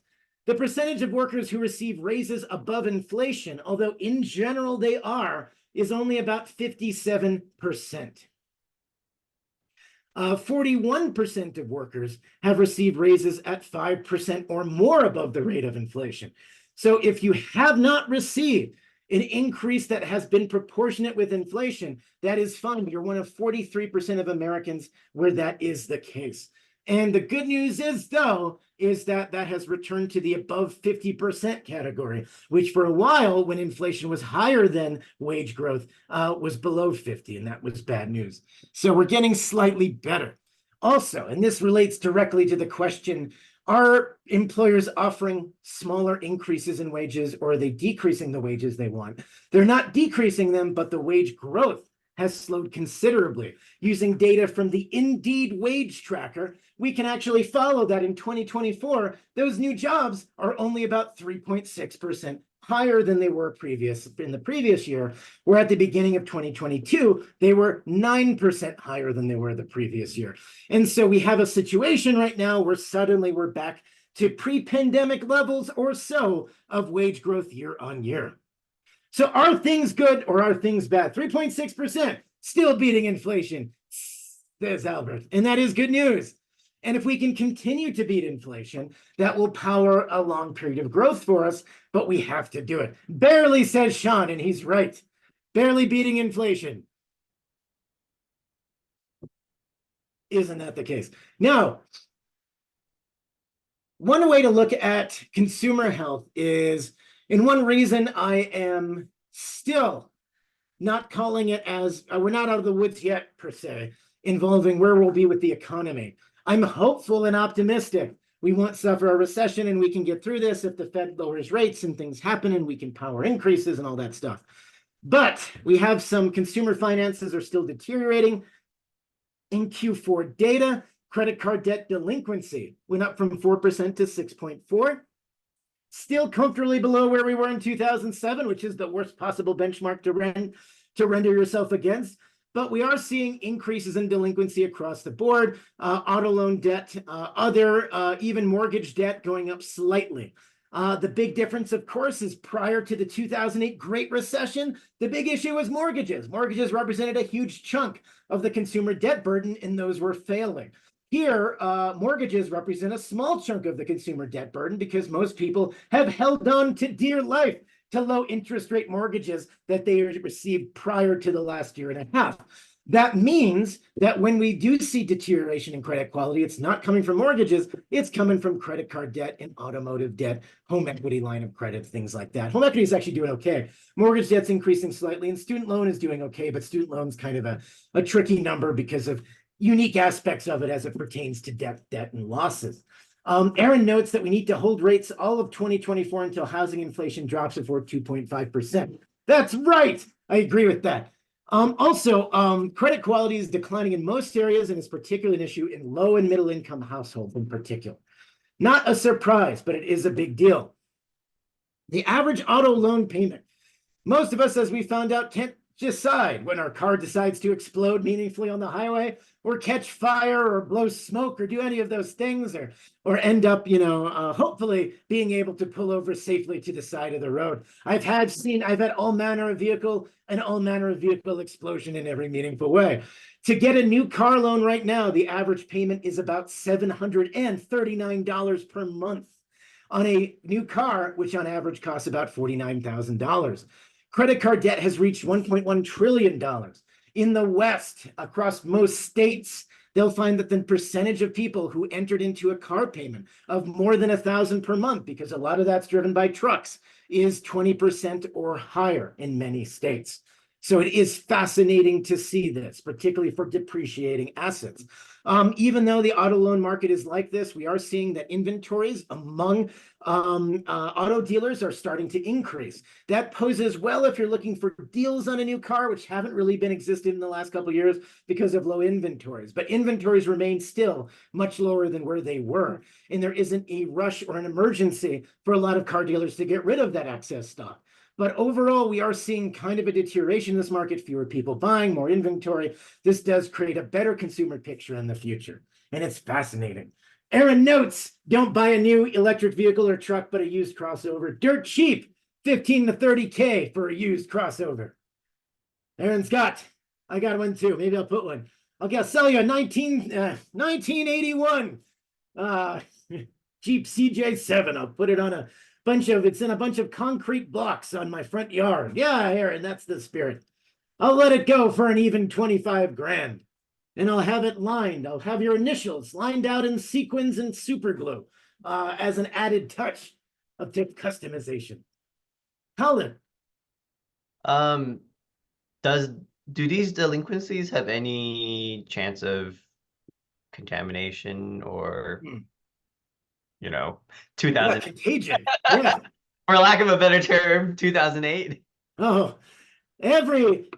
Speaker 2: The percentage of workers who receive raises above inflation, although in general they are, is only about 57%. 41% of workers have received raises at 5% or more above the rate of inflation. So if you have not received an increase that has been proportionate with inflation, that is fine. You're one of 43% of Americans where that is the case. And the good news is, though, is that that has returned to the above 50% category, which for a while, when inflation was higher than wage growth, was below 50, and that was bad news. So we're getting slightly better. Also, and this relates directly to the question, are employers offering smaller increases in wages, or are they decreasing the wages they want? They're not decreasing them, but the wage growth has slowed considerably. Using data from the Indeed wage tracker, we can actually follow that in 2024, those new jobs are only about 3.6% higher than they were in the previous year, where at the beginning of 2022, they were 9% higher than they were the previous year. And so we have a situation right now where suddenly we're back to pre-pandemic levels or so of wage growth year on year. So are things good or are things bad? 3.6%, still beating inflation, says Albert. And that is good news. And if we can continue to beat inflation, that will power a long period of growth for us, but we have to do it. Barely, says Sean, and he's right. Barely beating inflation. Isn't that the case? Now, one way to look at consumer health is, and one reason I am still not calling it as, we're not out of the woods yet, per se, involving where we'll be with the economy. I'm hopeful and optimistic. We won't suffer a recession and we can get through this if the Fed lowers rates and things happen and we can power increases and all that stuff. But we have some consumer finances are still deteriorating. In Q4 data, credit card debt delinquency went up from 4% to 6.4%. Still comfortably below where we were in 2007, which is the worst possible benchmark to render yourself against. But we are seeing increases in delinquency across the board, auto loan debt, even mortgage debt going up slightly. The big difference, of course, is prior to the 2008 Great Recession, the big issue was mortgages. Mortgages represented a huge chunk of the consumer debt burden, and those were failing. Here, mortgages represent a small chunk of the consumer debt burden because most people have held on to dear life to low interest rate mortgages that they received prior to the last year and a half. That means that when we do see deterioration in credit quality, it's not coming from mortgages, it's coming from credit card debt and automotive debt, home equity line of credit, things like that. Home equity is actually doing okay. Mortgage debt's increasing slightly, and student loan is doing okay, but student loan's kind of a tricky number because of unique aspects of it as it pertains to debt, and losses. Aaron notes that we need to hold rates all of 2024 until housing inflation drops before 2.5%. That's right. I agree with that. Also, credit quality is declining in most areas and is particularly an issue in low and middle income households in particular. Not a surprise, but it is a big deal. The average auto loan payment. Most of us, as we found out, can't decide when our car decides to explode meaningfully on the highway or catch fire or blow smoke or do any of those things or end up, hopefully being able to pull over safely to the side of the road. I've had all manner of vehicle explosion in every meaningful way. To get a new car loan right now, the average payment is about $739 per month on a new car, which on average costs about $49,000. Credit card debt has reached $1.1 trillion. In the West, across most states, they'll find that the percentage of people who entered into a car payment of more than $1,000 per month, because a lot of that's driven by trucks, is 20% or higher in many states. So it is fascinating to see this, particularly for depreciating assets. Even though the auto loan market is like this, we are seeing that inventories among auto dealers are starting to increase. That poses well if you're looking for deals on a new car, which haven't really been existed in the last couple of years because of low inventories. But inventories remain still much lower than where they were. And there isn't a rush or an emergency for a lot of car dealers to get rid of that excess stock. But overall, we are seeing kind of a deterioration in this market, fewer people buying, more inventory. This does create a better consumer picture in the future, and it's fascinating. Aaron notes, don't buy a new electric vehicle or truck, but a used crossover. Dirt cheap, 15 to 30K for a used crossover. Aaron Scott, I got one too. Maybe I'll put one. I'll sell you a 1981 Jeep CJ7. I'll put it on it's in a bunch of concrete blocks on my front yard. Yeah, Aaron, that's the spirit. I'll let it go for an even 25 grand. And I'll have it lined. I'll have your initials lined out in sequins and super glue as an added touch of tip customization. Colin.
Speaker 3: Do these delinquencies have any chance of contamination or 2000
Speaker 2: contagion? Yeah.
Speaker 3: For lack of a better term, 2008?
Speaker 2: Oh, every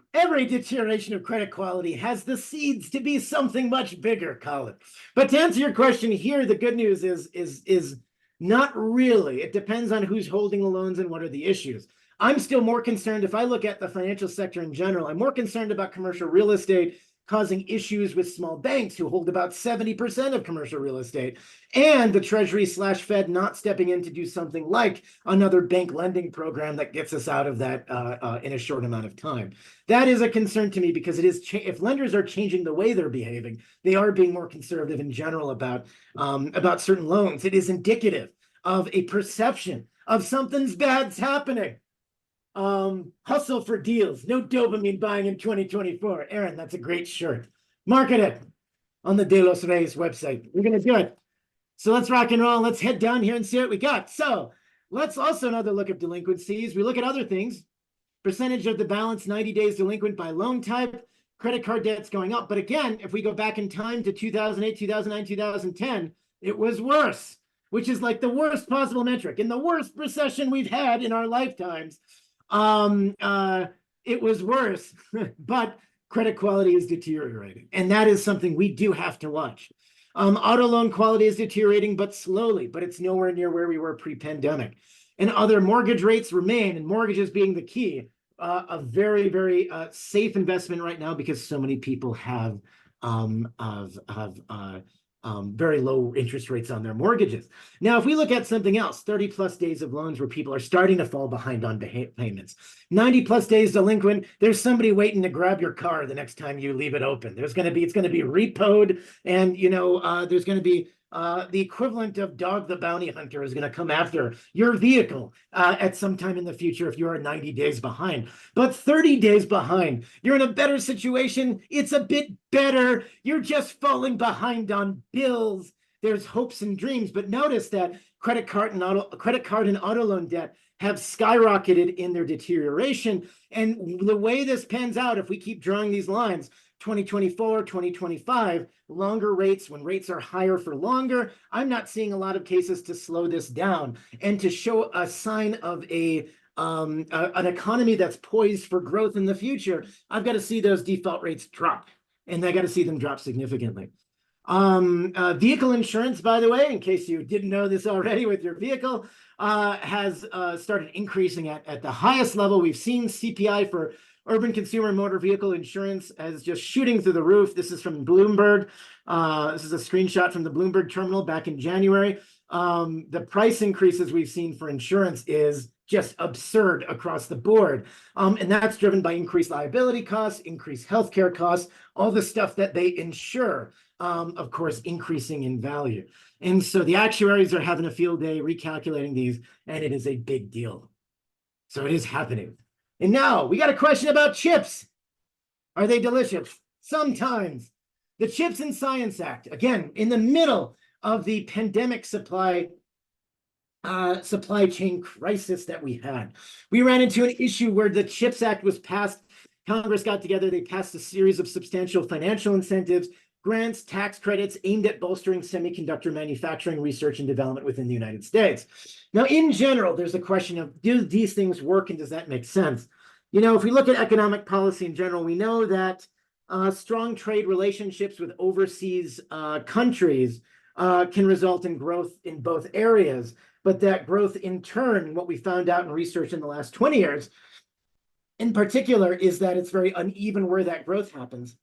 Speaker 2: deterioration of credit quality has the seeds to be something much bigger, Colin. But to answer your question here, the good news is not really. It depends on who's holding the loans and what are the issues. I'm still more concerned, if I look at the financial sector in general, I'm more concerned about commercial real estate causing issues with small banks who hold about 70% of commercial real estate, and the Treasury/Fed not stepping in to do something like another bank lending program that gets us out of that in a short amount of time. That is a concern to me because it is if lenders are changing the way they're behaving, they are being more conservative in general about certain loans. It is indicative of a perception of something's bad's happening. Hustle for deals. No dopamine buying in 2024. Aaron, that's a great shirt. Market it on the De Los Reyes website. We're going to do it. So let's rock and roll. Let's head down here and see what we got. So let's also another look at delinquencies. We look at other things. Percentage of the balance 90 days delinquent by loan type. Credit card debt's going up. But again, if we go back in time to 2008, 2009, 2010, it was worse, which is like the worst possible metric. In the worst recession we've had in our lifetimes, it was worse, but credit quality is deteriorating. And that is something we do have to watch. Auto loan quality is deteriorating, but slowly, but it's nowhere near where we were pre-pandemic. And other mortgage rates remain, and mortgages being the key, a very, very safe investment right now because so many people have very low interest rates on their mortgages. Now, if we look at something else, 30 plus days of loans where people are starting to fall behind on payments, 90 plus days delinquent, there's somebody waiting to grab your car the next time you leave it open. It's going to be repoed, and there's going to be the equivalent of Dog the Bounty Hunter is going to come after your vehicle at some time in the future if you are 90 days behind. But 30 days behind, you're in a better situation. It's a bit better. You're just falling behind on bills. There's hopes and dreams. But notice that credit card and auto loan debt have skyrocketed in their deterioration. And the way this pans out, if we keep drawing these lines, 2024, 2025, longer rates, when rates are higher for longer, I'm not seeing a lot of cases to slow this down and to show a sign of an economy that's poised for growth in the future. I've got to see those default rates drop, and I got to see them drop significantly. Vehicle insurance, by the way, in case you didn't know this already with your vehicle, has started increasing at the highest level we've seen. CPI for urban consumer motor vehicle insurance is just shooting through the roof. This is from Bloomberg. This is a screenshot from the Bloomberg terminal back in January. The price increases we've seen for insurance is just absurd across the board. And that's driven by increased liability costs, increased healthcare costs, all the stuff that they insure, of course, increasing in value. And so the actuaries are having a field day recalculating these, and it is a big deal. So it is happening. And now we got a question about chips. Are they delicious? Sometimes. The Chips and Science Act, again, in the middle of the pandemic supply chain crisis that we had. We ran into an issue where the CHIPS Act was passed Congress got together, they passed a series of substantial financial incentives, grants, tax credits aimed at bolstering semiconductor manufacturing, research, and development within the United States. Now, in general, there's a question of, do these things work and does that make sense? You know, if we look at economic policy in general, we know that strong trade relationships with overseas countries can result in growth in both areas, but that growth in turn, what we found out in research in the last 20 years, in particular, is that it's very uneven where that growth happens.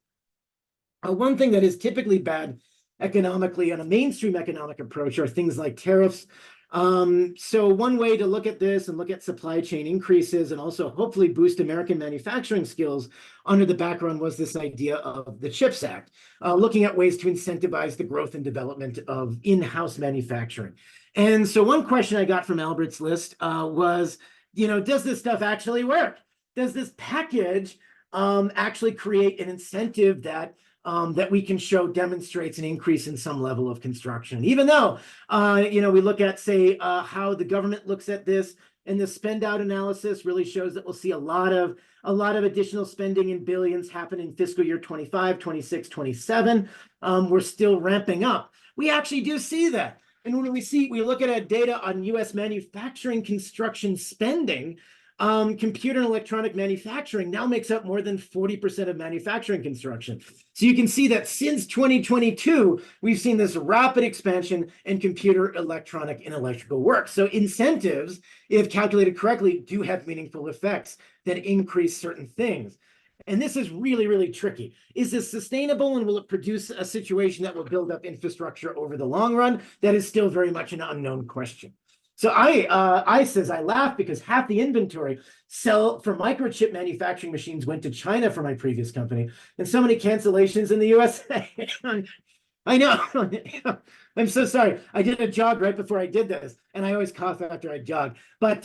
Speaker 2: One thing that is typically bad economically on a mainstream economic approach are things like tariffs. So one way to look at this and look at supply chain increases and also hopefully boost American manufacturing skills under the background was this idea of the CHIPS Act, looking at ways to incentivize the growth and development of in-house manufacturing. And so one question I got from Albert's list was, you know, does this stuff actually work? Does this package actually create an incentive that we can show demonstrates an increase in some level of construction? Even though, you know, we look at, say, how the government looks at this, and the spend out analysis really shows that we'll see a lot of additional spending in billions happen in fiscal year 25, 26, 27. We're still ramping up. We actually do see that. And when we look at data on US manufacturing construction spending, computer and electronic manufacturing now makes up more than 40% of manufacturing construction. So you can see that since 2022, we've seen this rapid expansion in computer, electronic, and electrical work. So incentives, if calculated correctly, do have meaningful effects that increase certain things. And this is really, really tricky. Is this sustainable, and will it produce a situation that will build up infrastructure over the long run? That is still very much an unknown question. So I says I laugh because half the inventory for microchip manufacturing machines went to China for my previous company, and so many cancellations in the USA. I know. I'm so sorry. I did a jog right before I did this, and I always cough after I jog. But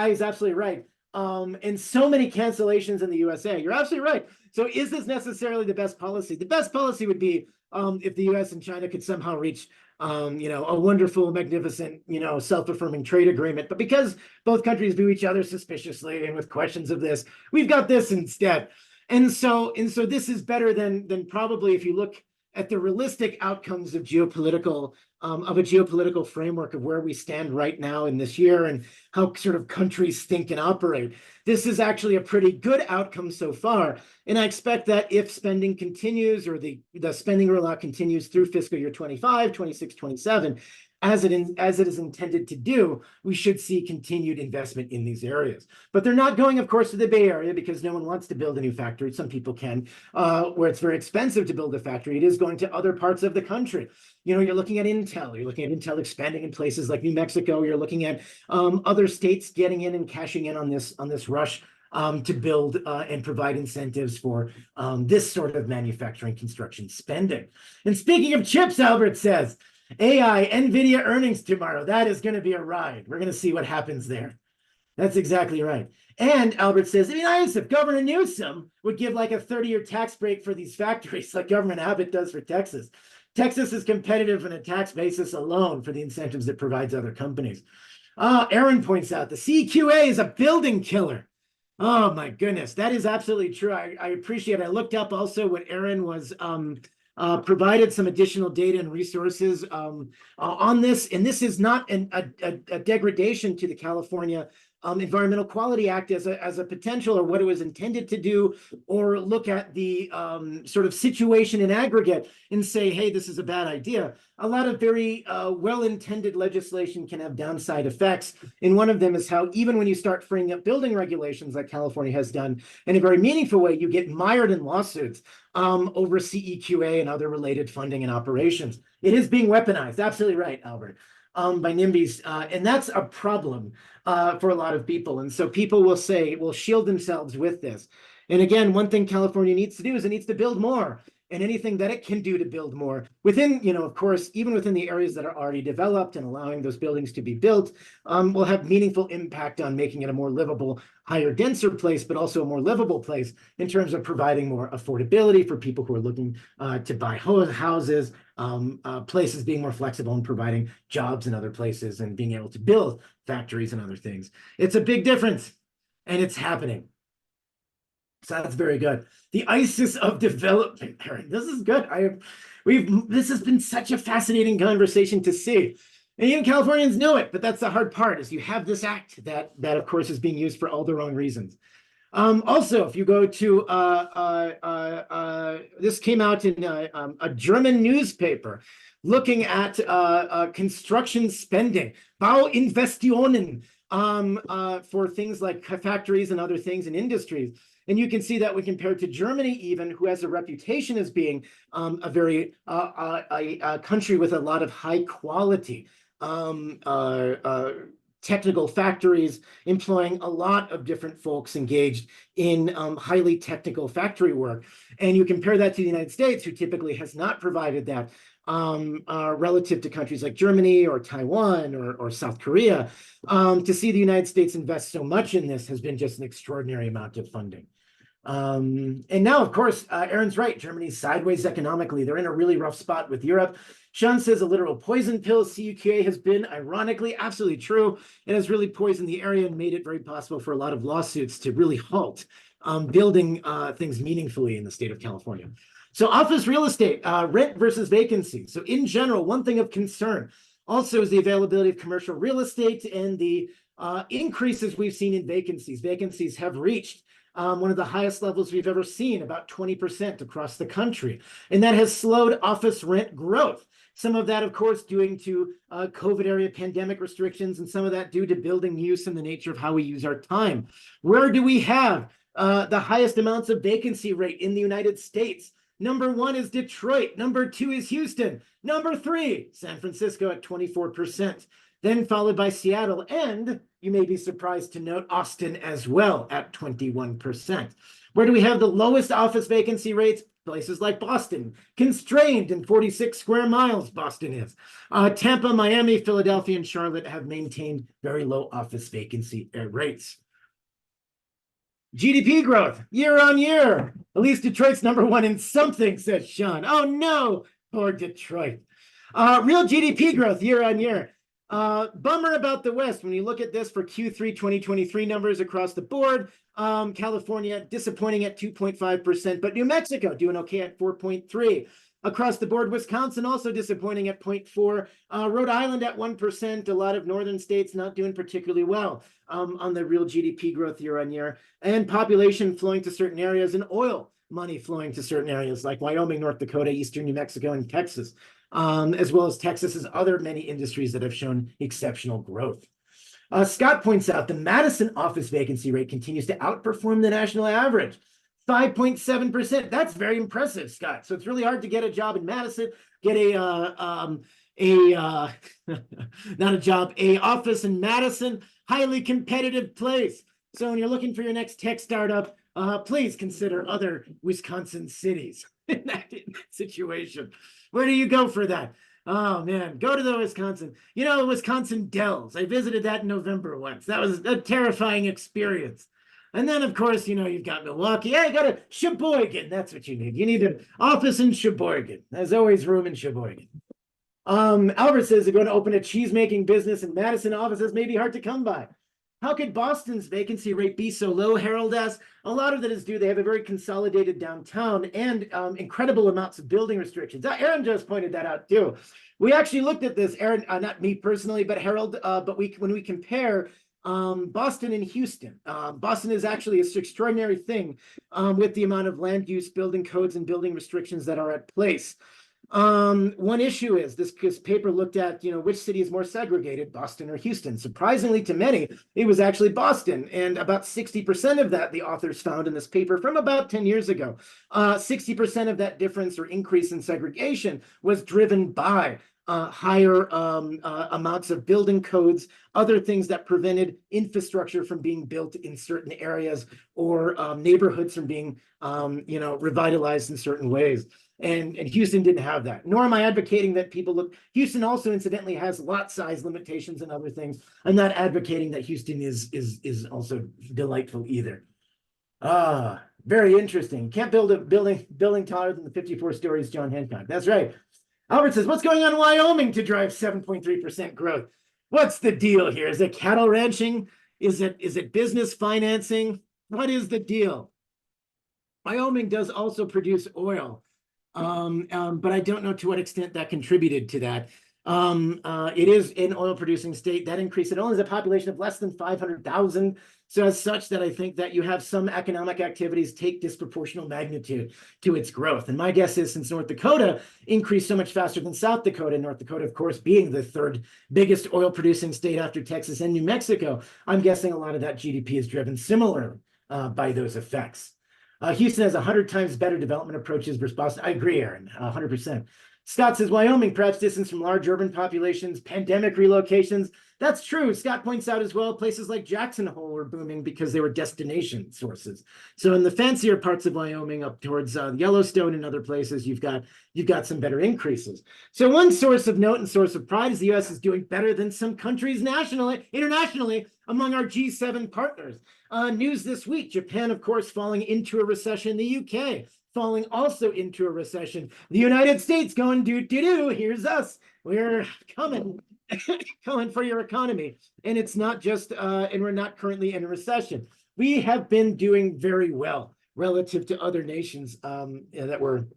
Speaker 2: he's absolutely right. And so many cancellations in the USA. You're absolutely right. So is this necessarily the best policy? The best policy would be if the US and China could somehow reach you know, a wonderful, magnificent, you know, self-affirming trade agreement. But because both countries view each other suspiciously and with questions of this, we've got this instead. And so this is better than probably if you look at the realistic outcomes of a geopolitical framework of where we stand right now in this year and how sort of countries think and operate. This is actually a pretty good outcome so far. And I expect that if spending continues, or the spending rollout continues through fiscal year 25, 26, 27, as it is intended to do, we should see continued investment in these areas. But they're not going, of course, to the Bay Area because no one wants to build a new factory. Some people can, where it's very expensive to build a factory. It is going to other parts of the country. You know, you're looking at Intel. You're looking at Intel expanding in places like New Mexico. You're looking at other states getting in and cashing in on this rush to build and provide incentives for this sort of manufacturing construction spending. And speaking of chips, Albert says, AI, NVIDIA earnings tomorrow. That is going to be a ride. We're going to see what happens there. That's exactly right. And Albert says, it'd be nice if Governor Newsom would give like a 30-year tax break for these factories like Governor Abbott does for Texas. Texas is competitive on a tax basis alone for the incentives it provides other companies. Aaron points out the CQA is a building killer. Oh my goodness, that is absolutely true. I appreciate it. I looked up also what Aaron was provided some additional data and resources on this, and this is not a degradation to the California Environmental Quality Act as a potential or what it was intended to do, or look at the sort of situation in aggregate and say, hey, this is a bad idea. A lot of very well-intended legislation can have downside effects. And one of them is how even when you start freeing up building regulations like California has done in a very meaningful way, you get mired in lawsuits over CEQA and other related funding and operations. It is being weaponized. Absolutely right, Albert. By NIMBYs, and that's a problem for a lot of people. And so people will shield themselves with this. And again, one thing California needs to do is it needs to build more, and anything that it can do to build more within, you know, of course, even within the areas that are already developed and allowing those buildings to be built, will have meaningful impact on making it a more livable, higher, denser place, but also a more livable place in terms of providing more affordability for people who are looking to buy houses, places being more flexible and providing jobs in other places and being able to build factories and other things. It's a big difference, and it's happening. So that's very good. The ISIS of development, Aaron. This is good. This has been such a fascinating conversation to see. And even Californians know it, but that's the hard part is you have this act that of course is being used for all the wrong reasons. Also, if you go to this came out in a German newspaper looking at construction spending, Bauinvestitionen, for things like factories and other things in industries. And you can see that when compared to Germany, even, who has a reputation as being a very a country with a lot of high quality technical factories employing a lot of different folks engaged in highly technical factory work. And you compare that to the United States, who typically has not provided that relative to countries like Germany or Taiwan or South Korea. To see the United States invest so much in this has been just an extraordinary amount of funding. And now, of course, Aaron's right. Germany's sideways economically. They're in a really rough spot with Europe. Sean says a literal poison pill CUQA has been, ironically, absolutely true. It has really poisoned the area and made it very possible for a lot of lawsuits to really halt building things meaningfully in the state of California. So office real estate, rent versus vacancy. So in general, one thing of concern also is the availability of commercial real estate and the increases we've seen in vacancies. Vacancies have reached one of the highest levels we've ever seen, about 20% across the country. And that has slowed office rent growth. Some of that, of course, due to COVID area pandemic restrictions, and some of that due to building use and the nature of how we use our time. Where do we have the highest amounts of vacancy rate in the United States? Number 1 is Detroit. Number 2 is Houston. Number 3, San Francisco at 24%. Then followed by Seattle, and you may be surprised to note Austin as well at 21%. Where do we have the lowest office vacancy rates? Places like Boston, constrained in 46 square miles, Boston is. Tampa, Miami, Philadelphia, and Charlotte have maintained very low office vacancy rates. GDP growth, year on year. At least Detroit's number 1 in something, says Sean. Oh no, poor Detroit. Real GDP growth, year on year. Bummer about the West. When you look at this for Q3 2023 numbers across the board, California disappointing at 2.5%, but New Mexico doing okay at 4.3%. Across the board, Wisconsin also disappointing at 0.4%. Rhode Island at 1%. A lot of northern states not doing particularly well on the real GDP growth year on year. And population flowing to certain areas and oil money flowing to certain areas like Wyoming, North Dakota, eastern New Mexico, and Texas. As well as Texas's other many industries that have shown exceptional growth. Scott points out the Madison office vacancy rate continues to outperform the national average, 5.7%. That's very impressive, Scott. So it's really hard to get a job in Madison, get not a job, a office in Madison, highly competitive place. So when you're looking for your next tech startup, please consider other Wisconsin cities in that situation. Where do you go for that? Oh man, go to the Wisconsin. You know, Wisconsin Dells. I visited that in November once. That was a terrifying experience. And then, of course, you know, you've got Milwaukee. Yeah, you got a Sheboygan. That's what you need. You need an office in Sheboygan. There's always room in Sheboygan. Albert says they're going to open a cheese-making business in Madison. Offices may be hard to come by. How could Boston's vacancy rate be so low, Harold asks? A lot of that is due, they have a very consolidated downtown and incredible amounts of building restrictions. Aaron just pointed that out too. We actually looked at this, Aaron, not me personally, but Harold, but when we compare Boston and Houston, Boston is actually an extraordinary thing with the amount of land use, building codes, and building restrictions that are at place. One issue is this paper looked at, you know, which city is more segregated, Boston or Houston. Surprisingly to many, it was actually Boston. And about 60% of that the authors found in this paper from about 10 years ago. 60% of that difference or increase in segregation was driven by higher amounts of building codes, other things that prevented infrastructure from being built in certain areas or neighborhoods from being, you know, revitalized in certain ways. And Houston didn't have that, nor am I advocating that people look. Houston also incidentally has lot size limitations and other things. I'm not advocating that Houston is also delightful either. Very interesting. Can't build a building taller than the 54 stories, John Hancock. That's right. Albert says, what's going on in Wyoming to drive 7.3% growth? What's the deal here? Is it cattle ranching? Is it business financing? What is the deal? Wyoming does also produce oil, but I don't know to what extent that contributed to that. It is an oil-producing state. That increase, it only has a population of less than 500,000. So as such, that I think that you have some economic activities take disproportional magnitude to its growth. And my guess is, since North Dakota increased so much faster than South Dakota, North Dakota, of course, being the third biggest oil-producing state after Texas and New Mexico, I'm guessing a lot of that GDP is driven similarly by those effects. Houston has 100 times better development approaches versus Boston. I agree, Aaron, 100%. Scott says, Wyoming, perhaps distance from large urban populations, pandemic relocations. That's true. Scott points out as well, places like Jackson Hole were booming because they were destination sources. So in the fancier parts of Wyoming, up towards Yellowstone and other places, you've got some better increases. So one source of note and source of pride is the U.S. is doing better than some countries internationally among our G7 partners. News this week, Japan, of course, falling into a recession. The UK falling also into a recession. The United States going do, here's us. We're coming for your economy. And it's not just, and we're not currently in a recession. We have been doing very well relative to other nations that were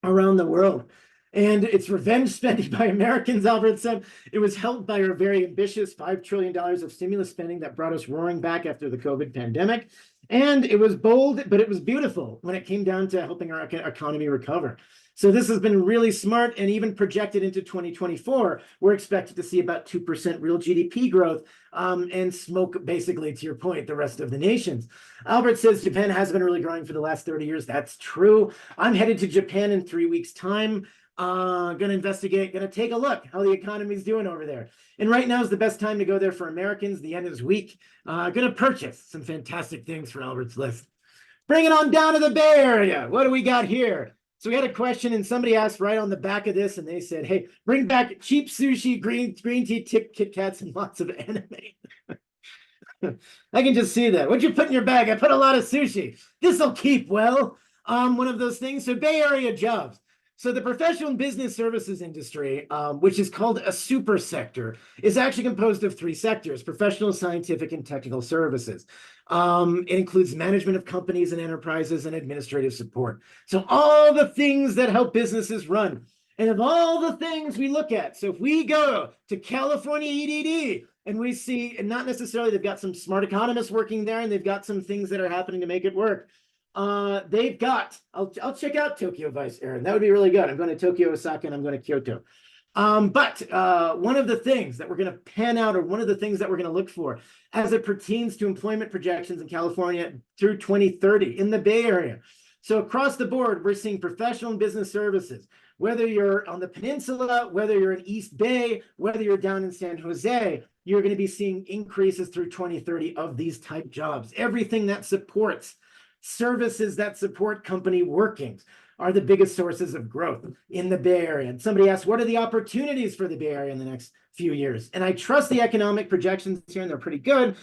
Speaker 2: around the world. And it's revenge spending by Americans, Albert said. It was helped by our very ambitious $5 trillion of stimulus spending that brought us roaring back after the COVID pandemic. And it was bold, but it was beautiful when it came down to helping our economy recover. So this has been really smart, and even projected into 2024, we're expected to see about 2% real GDP growth and smoke, basically, to your point, the rest of the nations. Albert says Japan has been really growing for the last 30 years. That's true. I'm headed to Japan in 3 weeks' time. Gonna investigate, gonna take a look how the economy's doing over there. And right now is the best time to go there for Americans. The yen is weak. Gonna purchase some fantastic things for Albert's list. Bring it on down to the Bay Area. What do we got here? So we had a question, and somebody asked right on the back of this, and they said, hey, bring back cheap sushi, green tea, Kit Kats, and lots of anime. I can just see that. What'd you put in your bag? I put a lot of sushi. This'll keep well. One of those things. So Bay Area jobs. So the professional and business services industry, which is called a super sector, is actually composed of 3 sectors: professional, scientific, and technical services. It includes management of companies and enterprises and administrative support. So all the things that help businesses run. And of all the things we look at, so if we go to California EDD and we see, and not necessarily they've got some smart economists working there and they've got some things that are happening to make it work. They've got, I'll check out Tokyo Vice, Aaron. That would be really good. I'm going to Tokyo, Osaka, and I'm going to Kyoto. But one of the things that we're going to pan out, or one of the things that we're going to look for as it pertains to employment projections in California through 2030 in the Bay Area. So across the board, we're seeing professional and business services, whether you're on the peninsula, whether you're in East Bay, whether you're down in San Jose, you're going to be seeing increases through 2030 of these type jobs. Everything that supports services that support company workings are the biggest sources of growth in the Bay Area. And somebody asked, what are the opportunities for the Bay Area in the next few years? And I trust the economic projections here, and they're pretty good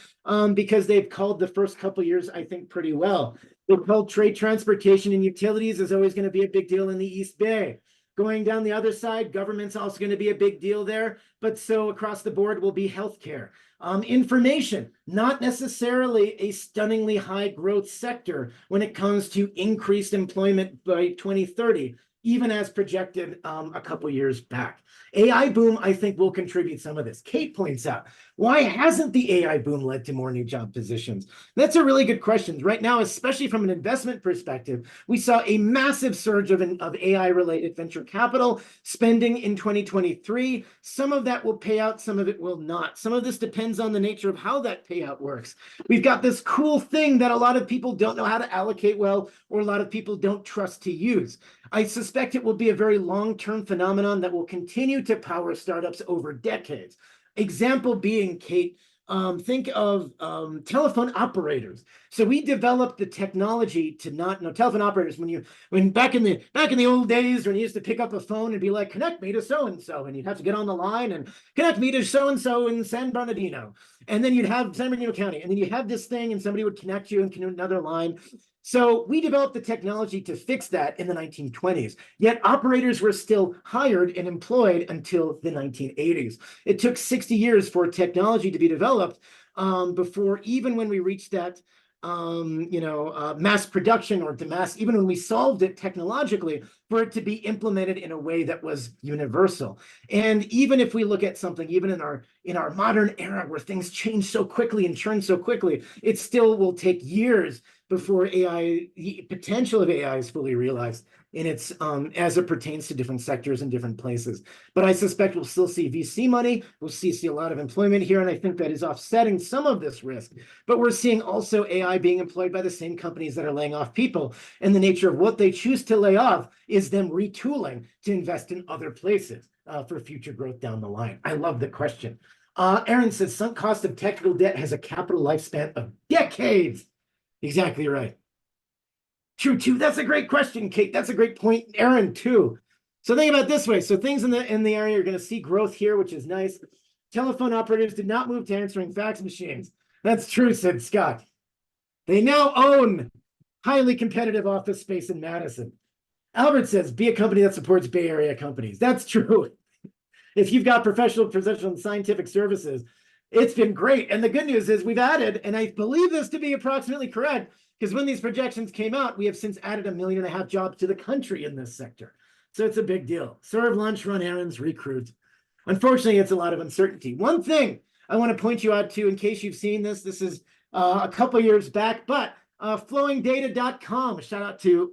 Speaker 2: because they've called the first couple of years, I think, pretty well. They've called trade, transportation, and utilities is always going to be a big deal in the East Bay. Going down the other side, government's also going to be a big deal there, but so across the board will be healthcare. Information, not necessarily a stunningly high growth sector when it comes to increased employment by 2030, even as projected a couple years back. AI boom, I think, will contribute some of this. Kate points out, why hasn't the AI boom led to more new job positions? That's a really good question. Right now, especially from an investment perspective, we saw a massive surge of AI-related venture capital spending in 2023. Some of that will pay out, some of it will not. Some of this depends on the nature of how that payout works. We've got this cool thing that a lot of people don't know how to allocate well, or a lot of people don't trust to use. I suspect it will be a very long-term phenomenon that will continue to power startups over decades. Example being, Kate, think of telephone operators. So we developed the technology to not know telephone operators. When back in the old days, when you used to pick up a phone and be like, connect me to so and so, and you'd have to get on the line and connect me to so and so in San Bernardino, and then you'd have San Bernardino County, and then you have this thing, and somebody would connect you and connect another line. So we developed the technology to fix that in the 1920s, yet operators were still hired and employed until the 1980s. It took 60 years for technology to be developed before, even when we reached that mass production or to mass, even when we solved it technologically, for it to be implemented in a way that was universal. And even if we look at something, even in our modern era where things change so quickly and churn so quickly, it still will take years before the potential of AI is fully realized in its as it pertains to different sectors and different places. But I suspect we'll still see VC money. We'll see a lot of employment here, and I think that is offsetting some of this risk. But we're seeing also AI being employed by the same companies that are laying off people, and the nature of what they choose to lay off is them retooling to invest in other places for future growth down the line. I love the question. Aaron says sunk cost of technical debt has a capital lifespan of decades. Exactly right. True, too. That's a great question, Kate. That's a great point, Aaron, too. So think about it this way. So things in the area, you're going to see growth here, which is nice. Telephone operators did not move to answering fax machines. That's true, said Scott. They now own highly competitive office space in Madison. Albert says, be a company that supports Bay Area companies. That's true. If you've got professional and scientific services, it's been great. And the good news is we've added, and I believe this to be approximately correct, because when these projections came out, we have since added 1.5 million jobs to the country in this sector. So it's a big deal. Serve lunch, run errands, recruit. Unfortunately, it's a lot of uncertainty. One thing I want to point you out to, in case you've seen this, this is a couple years back, but flowingdata.com, a shout out to,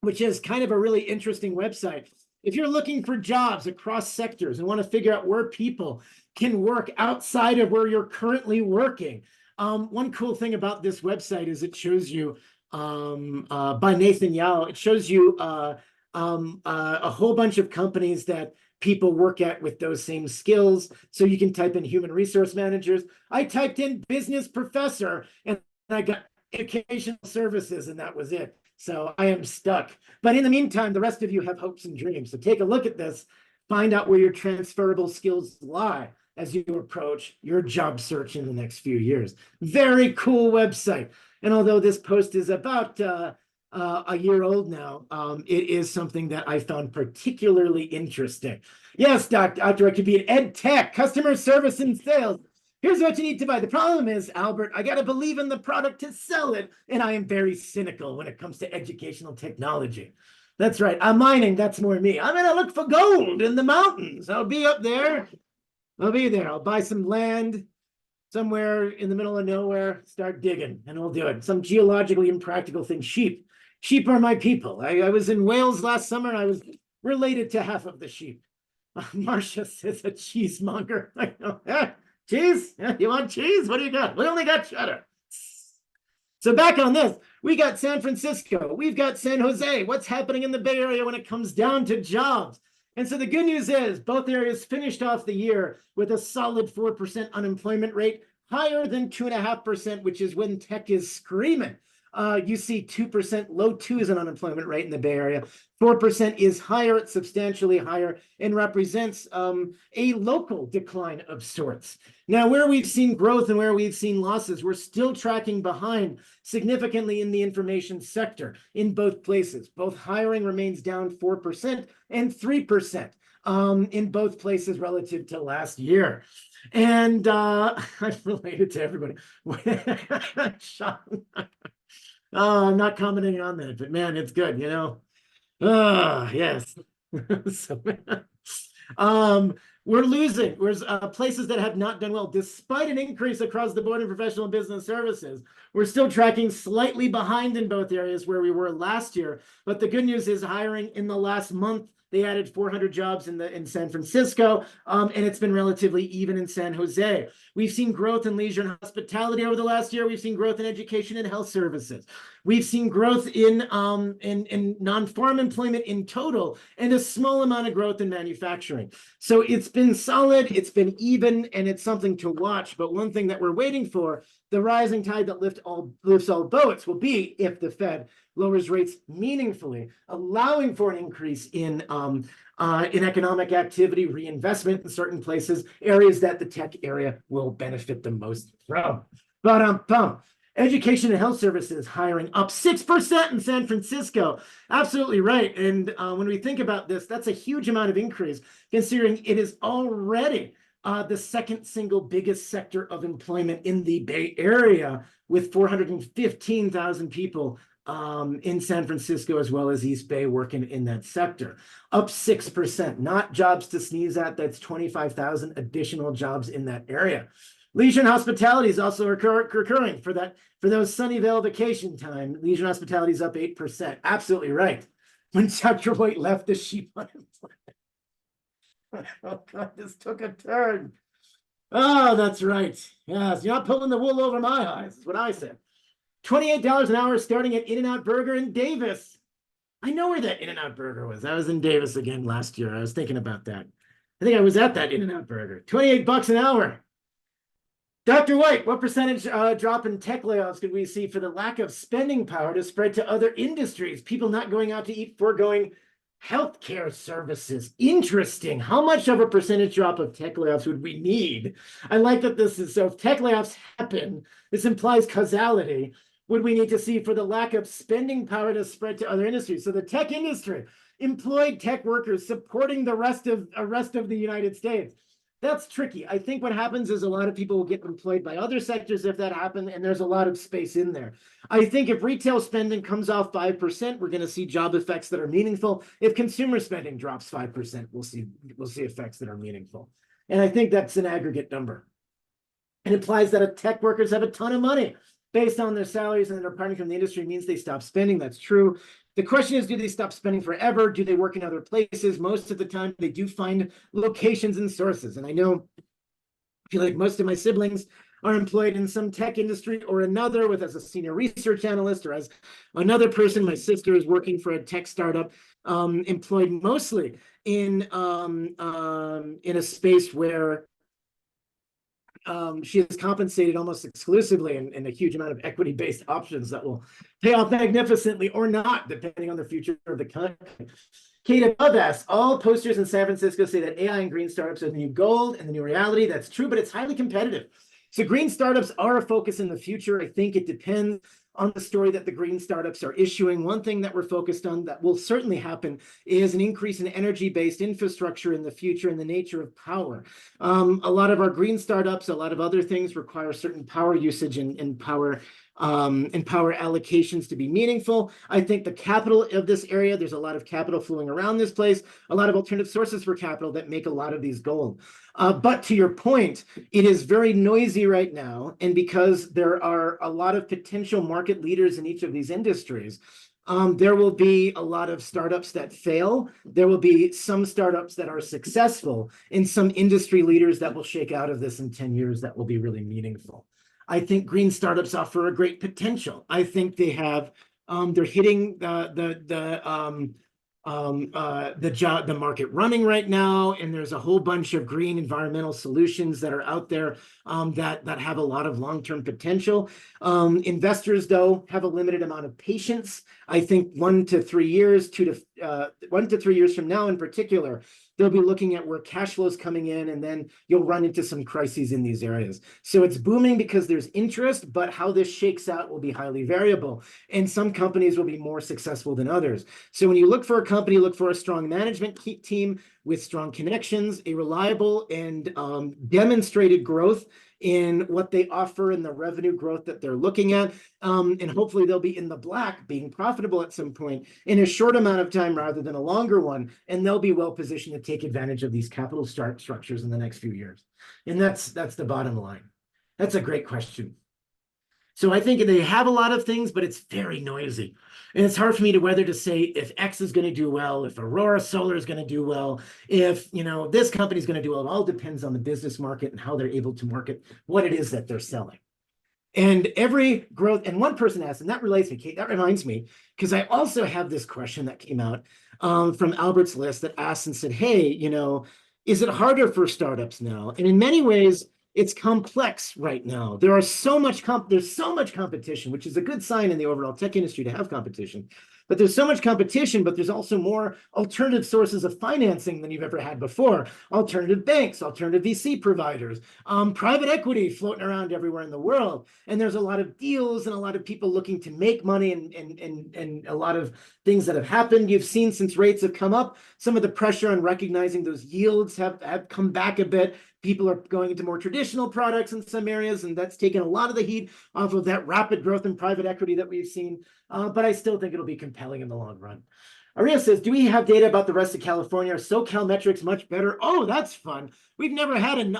Speaker 2: which is kind of a really interesting website. If you're looking for jobs across sectors and want to figure out where people can work outside of where you're currently working, one cool thing about this website is it shows you, by Nathan Yao, it shows you a whole bunch of companies that people work at with those same skills. So you can type in human resource managers. I typed in business professor and I got educational services, and that was it. So I am stuck. But in the meantime, the rest of you have hopes and dreams. So take a look at this, find out where your transferable skills lie as you approach your job search in the next few years. Very cool website. And although this post is about a year old now, it is something that I found particularly interesting. Yes, Doctor, I could be an ed tech, customer service and sales. Here's what you need to buy. The problem is, Albert, I got to believe in the product to sell it. And I am very cynical when it comes to educational technology. That's right. I'm mining. That's more me. I'm going to look for gold in the mountains. I'll be up there. I'll be there. I'll buy some land somewhere in the middle of nowhere, start digging, and we'll do it. Some geologically impractical thing. Sheep. Sheep are my people. I was in Wales last summer. I was related to half of the sheep. Marcia says a cheesemonger. I know. Cheese? You want cheese? What do you got? We only got cheddar. So back on this, we got San Francisco. We've got San Jose. What's happening in the Bay Area when it comes down to jobs? And so the good news is both areas finished off the year with a solid 4% unemployment rate, higher than 2.5%, which is when tech is screaming. You see 2%, low 2s an unemployment rate in the Bay Area. 4% is higher, it's substantially higher, and represents a local decline of sorts. Now, where we've seen growth and where we've seen losses, we're still tracking behind significantly in the information sector in both places. Both hiring remains down 4% and 3% in both places relative to last year. And I'm related to everybody. I'm not commenting on that, but man, it's good, you know. Yes. So, we're losing. There's places that have not done well, despite an increase across the board in professional and business services. We're still tracking slightly behind in both areas where we were last year. But the good news is hiring in the last month, they added 400 jobs in San Francisco, and it's been relatively even in San Jose. We've seen growth in leisure and hospitality over the last year. We've seen growth in education and health services. We've seen growth in non-farm employment in total, and a small amount of growth in manufacturing. So it's been solid, it's been even, and it's something to watch. But one thing that we're waiting for, the rising tide that lifts all boats, will be if the Fed lowers rates meaningfully, allowing for an increase in economic activity, reinvestment in certain places, areas that the tech area will benefit the most from. Education and health services hiring up 6% in San Francisco. Absolutely right. And when we think about this, that's a huge amount of increase, considering it is already the second single biggest sector of employment in the Bay Area, with 415,000 people in San Francisco as well as East Bay working in that sector. Up 6%, not jobs to sneeze at. That's 25,000 additional jobs in that area. Leisure and hospitality is also recurring for those Sunnyvale vacation time. Leisure and hospitality is up 8%. Absolutely right. When Dr. White left the sheep unemployment. Oh God, this took a turn. Oh, that's right. Yes, you're not pulling the wool over my eyes. That's what I said. $28 an hour starting at In-N-Out Burger in Davis. I know where that In-N-Out Burger was. I was in Davis again last year. I was thinking about that. I think I was at that In-N-Out Burger. 28 bucks an hour. Dr. White, what percentage drop in tech layoffs could we see for the lack of spending power to spread to other industries? People not going out to eat, foregoing healthcare services. Interesting. How much of a percentage drop of tech layoffs would we need? I like that this is, so if tech layoffs happen, this implies causality. Would we need to see for the lack of spending power to spread to other industries? So the tech industry employed tech workers supporting the rest of the United States. That's tricky. I think what happens is a lot of people will get employed by other sectors if that happens, and there's a lot of space in there. I think if retail spending comes off 5%, we're going to see job effects that are meaningful. If consumer spending drops 5%, we'll see effects that are meaningful. And I think that's an aggregate number. It implies that tech workers have a ton of money based on their salaries, and their departing from the industry means they stop spending. That's true. The question is, do they stop spending forever? Do they work in other places? Most of the time, they do find locations and sources. And I know, I feel like most of my siblings are employed in some tech industry or another, with as a senior research analyst, or as another person. My sister is working for a tech startup, employed mostly in a space where she is compensated almost exclusively in a huge amount of equity-based options that will pay off magnificently or not, depending on the future of the country. Kate above asks, all posters in San Francisco say that AI and green startups are the new gold and the new reality. That's true, but it's highly competitive. So green startups are a focus in the future. I think it depends on the story that the green startups are issuing. One thing that we're focused on that will certainly happen is an increase in energy-based infrastructure in the future, and the nature of power. A lot of our green startups, a lot of other things require certain power usage and power allocations to be meaningful. I think the capital of this area, there's a lot of capital flowing around this place, a lot of alternative sources for capital that make a lot of these gold. But to your point, it is very noisy right now. And because there are a lot of potential market leaders in each of these industries, there will be a lot of startups that fail. There will be some startups that are successful, and some industry leaders that will shake out of this in 10 years that will be really meaningful. I think green startups offer a great potential. I think they have, they're hitting the market running right now, and there's a whole bunch of green environmental solutions that are out there that have a lot of long-term potential. Investors, though, have a limited amount of patience. I think 1 to 3 years, 1 to 3 years from now in particular, they'll be looking at where cash flow is coming in, and then you'll run into some crises in these areas. So it's booming because there's interest, but how this shakes out will be highly variable. And some companies will be more successful than others. So when you look for a company, look for a strong management team with strong connections, a reliable and demonstrated growth in what they offer and the revenue growth that they're looking at. And hopefully they'll be in the black, being profitable at some point in a short amount of time rather than a longer one. And they'll be well positioned to take advantage of these capital structures in the next few years. And that's the bottom line. That's a great question. So I think they have a lot of things, but it's very noisy. And it's hard for me to whether to say if X is going to do well, if Aurora Solar is going to do well, if this company is going to do well. It all depends on the business market and how they're able to market what it is that they're selling. And every growth, and one person asked, and that relates to Kate, that reminds me, because I also have this question that came out from Albert's list that asked and said, hey, is it harder for startups now? And in many ways, it's complex right now. There's so much competition, which is a good sign in the overall tech industry to have competition. But there's so much competition, but there's also more alternative sources of financing than you've ever had before. Alternative banks, alternative VC providers, private equity floating around everywhere in the world. And there's a lot of deals and a lot of people looking to make money, and a lot of things that have happened. You've seen since rates have come up, some of the pressure on recognizing those yields have come back a bit. People are going into more traditional products in some areas, and that's taken a lot of the heat off of that rapid growth in private equity that we've seen. But I still think it'll be compelling in the long run. Aria says, do we have data about the rest of California? Are SoCal metrics much better? Oh, that's fun. We've never had an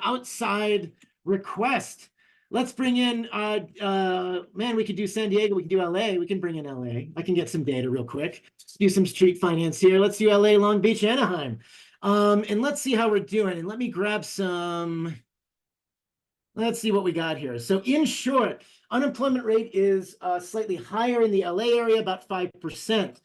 Speaker 2: outside request. Let's bring in, man, we could do San Diego, we can do LA, we can bring in LA. I can get some data real quick. Let's do some street finance here. Let's do LA, Long Beach, Anaheim. And let's see how we're doing. And let me grab some, let's see what we got here. So in short, unemployment rate is slightly higher in the LA area, about 5%.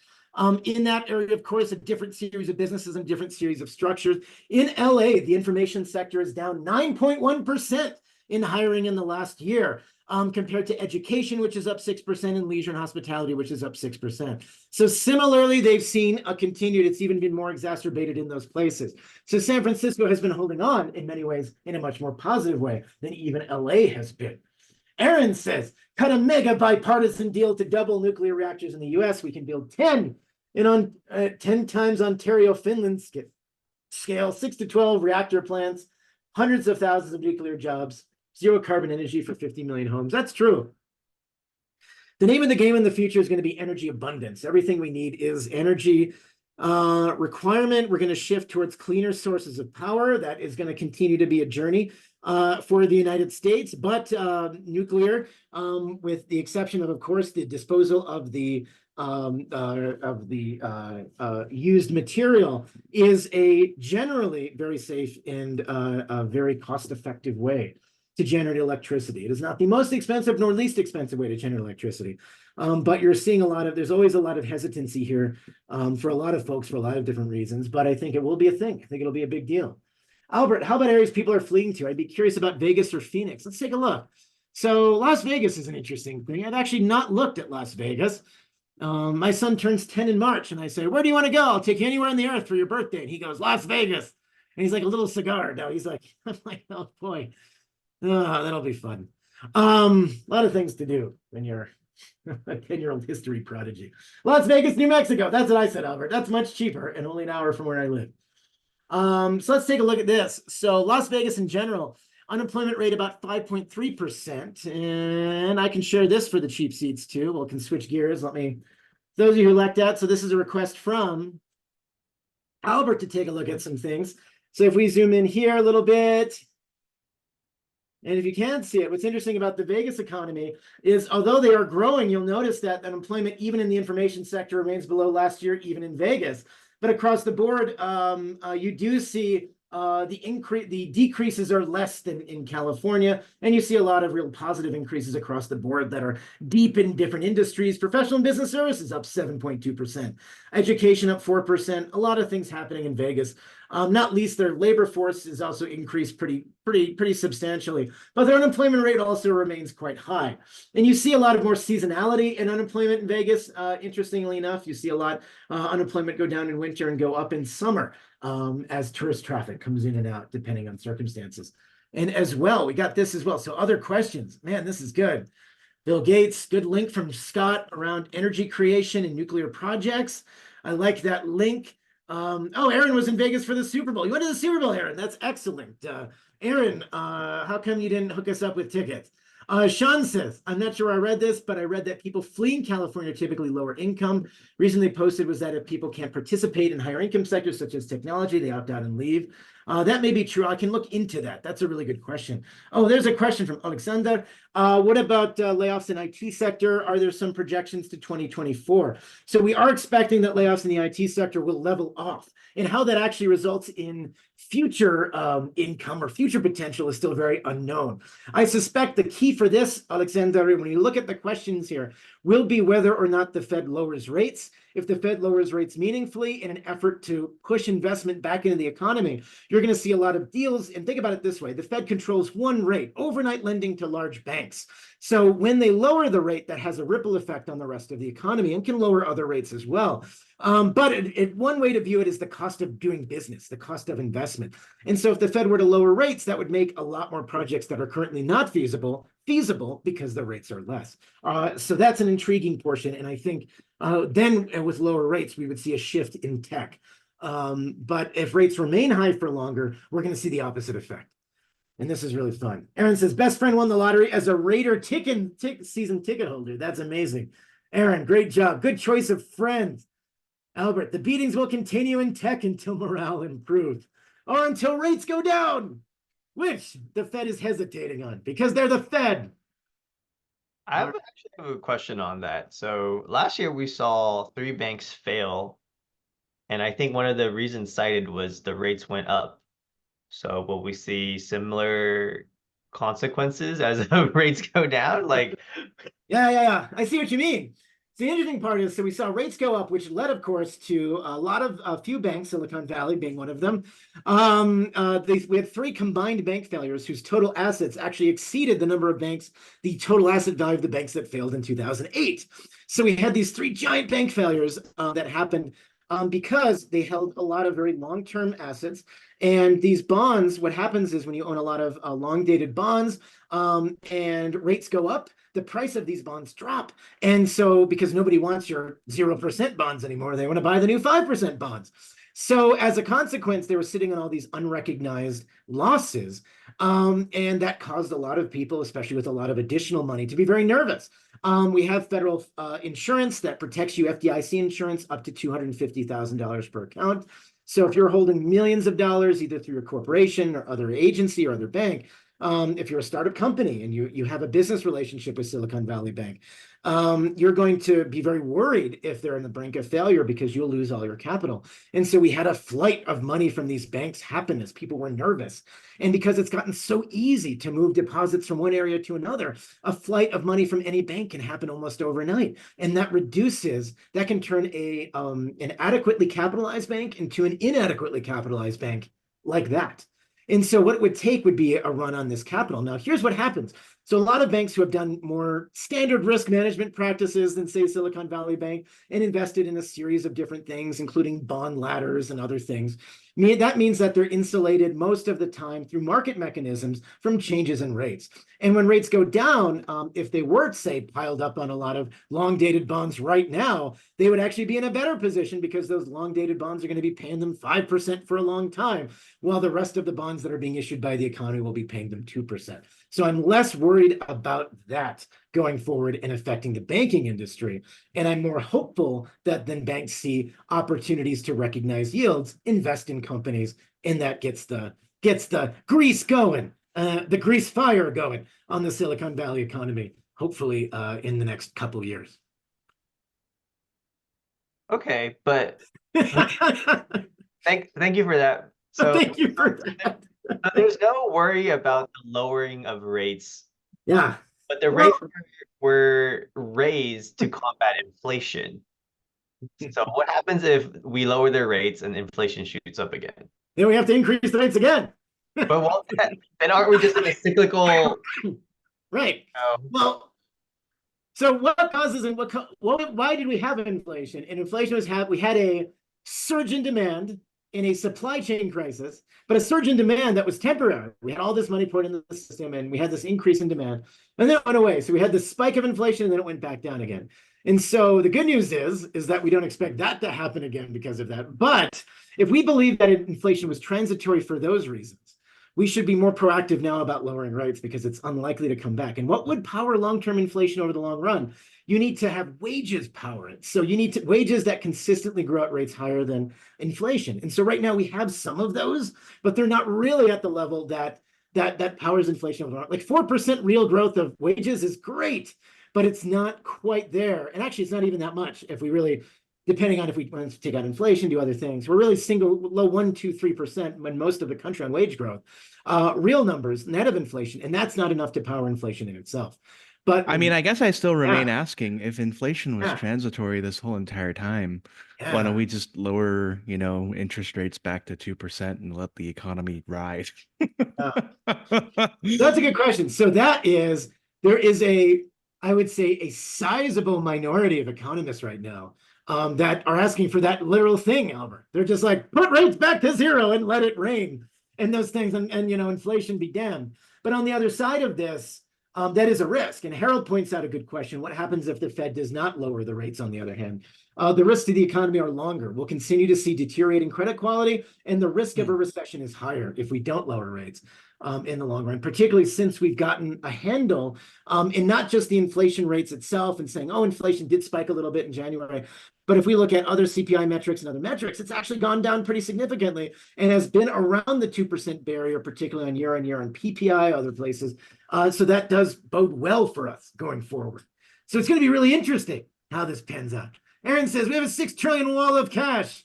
Speaker 2: In that area, of course, a different series of businesses and different series of structures. In LA, the information sector is down 9.1% in hiring in the last year, compared to education, which is up 6%, and leisure and hospitality, which is up 6%. So similarly, they've seen a continued, it's even been more exacerbated in those places. So San Francisco has been holding on in many ways in a much more positive way than even LA has been. Aaron says, cut a mega bipartisan deal to double nuclear reactors in the US. We can build 10 in 10 times Ontario, Finland scale, 6 to 12 reactor plants, hundreds of thousands of nuclear jobs, zero carbon energy for 50 million homes. That's true. The name of the game in the future is going to be energy abundance. Everything we need is energy requirement. We're going to shift towards cleaner sources of power. That is going to continue to be a journey for the United States, but nuclear, with the exception of course, the disposal of the used material, is a generally very safe and a very cost-effective way to generate electricity. It is not the most expensive nor least expensive way to generate electricity. But you're seeing there's always a lot of hesitancy here for a lot of folks for a lot of different reasons, but I think it will be a thing. I think it'll be a big deal. Albert, how about areas people are fleeing to? I'd be curious about Vegas or Phoenix. Let's take a look. So Las Vegas is an interesting thing. I've actually not looked at Las Vegas. My son turns 10 in March, and I say, where do you want to go? I'll take you anywhere on the earth for your birthday. And he goes, Las Vegas. And he's like a little cigar. Now he's like, I'm like, oh boy, that'll be fun. A lot of things to do when you're a 10-year-old history prodigy. Las Vegas, New Mexico. That's what I said, Albert. That's much cheaper and only an hour from where I live. So let's take a look at this. So Las Vegas in general, unemployment rate about 5.3%. And I can share this for the cheap seats too. We can switch gears. Those of you who elect that. So this is a request from Albert to take a look at some things. So if we zoom in here a little bit, and if you can't see it, what's interesting about the Vegas economy is although they are growing, you'll notice that unemployment, even in the information sector, remains below last year, even in Vegas. But across the board, you do see the decreases are less than in California, and you see a lot of real positive increases across the board that are deep in different industries. Professional and business services up 7.2%, education up 4%. A lot of things happening in Vegas. Not least their labor force is also increased pretty substantially, but their unemployment rate also remains quite high. And you see a lot of more seasonality in unemployment in Vegas. Interestingly enough, you see a lot unemployment go down in winter and go up in summer as tourist traffic comes in and out, depending on circumstances. And as well, we got this as well. So other questions, man, this is good. Bill Gates, good link from Scott around energy creation and nuclear projects. I like that link. Oh, Aaron was in Vegas for the Super Bowl. You went to the Super Bowl, Aaron. That's excellent. Aaron, how come you didn't hook us up with tickets? Sean says, I'm not sure I read this, but I read that people fleeing California are typically lower income. Reason they posted was that if people can't participate in higher income sectors such as technology, they opt out and leave. That may be true. I can look into that. That's a really good question. Oh, there's a question from Alexander. What about layoffs in IT sector? Are there some projections to 2024? So we are expecting that layoffs in the IT sector will level off. And how that actually results in future income or future potential is still very unknown. I suspect the key for this, Alexander, when you look at the questions here, will be whether or not the Fed lowers rates. If the Fed lowers rates meaningfully in an effort to push investment back into the economy, you're going to see a lot of deals. And think about it this way. The Fed controls one rate, overnight lending to large banks. So when they lower the rate, that has a ripple effect on the rest of the economy and can lower other rates as well. But one way to view it is the cost of doing business, the cost of investment. And so if the Fed were to lower rates, that would make a lot more projects that are currently not feasible because the rates are less. So that's an intriguing portion. And I think then with lower rates, we would see a shift in tech. But if rates remain high for longer, we're going to see the opposite effect. And this is really fun. Aaron says, best friend won the lottery as a Raider season ticket holder. That's amazing. Aaron, great job. Good choice of friend. Albert, the beatings will continue in tech until morale improves or until rates go down, which the Fed is hesitating on because they're the Fed.
Speaker 3: I actually have a question on that. So last year we saw 3 banks fail, and I think one of the reasons cited was the rates went up. So will we see similar consequences as the rates go down? Like,
Speaker 2: Yeah. I see what you mean. So the interesting part is, so we saw rates go up, which led, of course, to a few banks, Silicon Valley being one of them. We had 3 combined bank failures whose total assets actually exceeded the number of banks, the total asset value of the banks that failed in 2008. So we had these 3 giant bank failures that happened because they held a lot of very long-term assets. And these bonds, what happens is when you own a lot of long-dated bonds and rates go up, the price of these bonds drop. And so because nobody wants your 0% bonds anymore, they want to buy the new 5% bonds. So as a consequence, they were sitting on all these unrecognized losses. And that caused a lot of people, especially with a lot of additional money, to be very nervous. We have federal insurance that protects you, FDIC insurance, up to $250,000 per account. So if you're holding millions of dollars, either through your corporation or other agency or other bank, if you're a startup company and you have a business relationship with Silicon Valley Bank, you're going to be very worried if they're on the brink of failure because you'll lose all your capital. And so we had a flight of money from these banks happen as people were nervous. And because it's gotten so easy to move deposits from one area to another, a flight of money from any bank can happen almost overnight. And that can turn an adequately capitalized bank into an inadequately capitalized bank like that. And so what it would take would be a run on this capital. Now, here's what happens. So a lot of banks who have done more standard risk management practices than, say, Silicon Valley Bank and invested in a series of different things, including bond ladders and other things, that means that they're insulated most of the time through market mechanisms from changes in rates. And when rates go down, if they were, say, piled up on a lot of long-dated bonds right now, they would actually be in a better position because those long-dated bonds are going to be paying them 5% for a long time, while the rest of the bonds that are being issued by the economy will be paying them 2%. So I'm less worried about that going forward and affecting the banking industry. And I'm more hopeful that then banks see opportunities to recognize yields, invest in companies, and that gets the grease going, the grease fire going on the Silicon Valley economy, hopefully in the next couple of years.
Speaker 3: okay, but thank you for that. So
Speaker 2: thank you for that.
Speaker 3: there's no worry about the lowering of rates.
Speaker 2: Yeah.
Speaker 3: But the rates were raised to combat inflation. So what happens if we lower their rates and inflation shoots up again?
Speaker 2: Then we have to increase the rates again.
Speaker 3: But then aren't we just in a cyclical?
Speaker 2: Right.
Speaker 3: You know,
Speaker 2: Well, so what causes and why did we have inflation? And inflation we had a surge in demand in a supply chain crisis, but a surge in demand that was temporary. We had all this money poured into the system and we had this increase in demand and then it went away. So we had this spike of inflation and then it went back down again. And so the good news is that we don't expect that to happen again because of that. But if we believe that inflation was transitory for those reasons, we should be more proactive now about lowering rates because it's unlikely to come back. And what would power long-term inflation over the long run? You need to have wages power it. So you need wages that consistently grow at rates higher than inflation. And so right now we have some of those, but they're not really at the level that powers inflation. Like 4% real growth of wages is great, but it's not quite there. And actually, it's not even that much if we really, depending on if we want to take out inflation, do other things. We're really low 1, 2, 3% when most of the country on wage growth, real numbers, net of inflation, and that's not enough to power inflation in itself. But
Speaker 1: I mean, I guess I still remain asking if inflation was transitory this whole entire time, why don't we just lower, interest rates back to 2% and let the economy ride?
Speaker 2: That's a good question. So there is I would say, a sizable minority of economists right now that are asking for that literal thing, Albert. They're just like, put rates back to 0 and let it rain and those things and inflation be damned. But on the other side of this, that is a risk. And Harold points out a good question. What happens if the Fed does not lower the rates on the other hand? the risks to the economy are longer. We'll continue to see deteriorating credit quality, and the risk of a recession is higher if we don't lower rates in the long run, particularly since we've gotten a handle in not just the inflation rates itself and saying, oh, inflation did spike a little bit in January. But if we look at other CPI metrics and other metrics, it's actually gone down pretty significantly and has been around the 2% barrier, particularly on year on PPI, other places. So that does bode well for us going forward. So it's going to be really interesting how this pans out. Aaron says we have a 6 trillion wall of cash.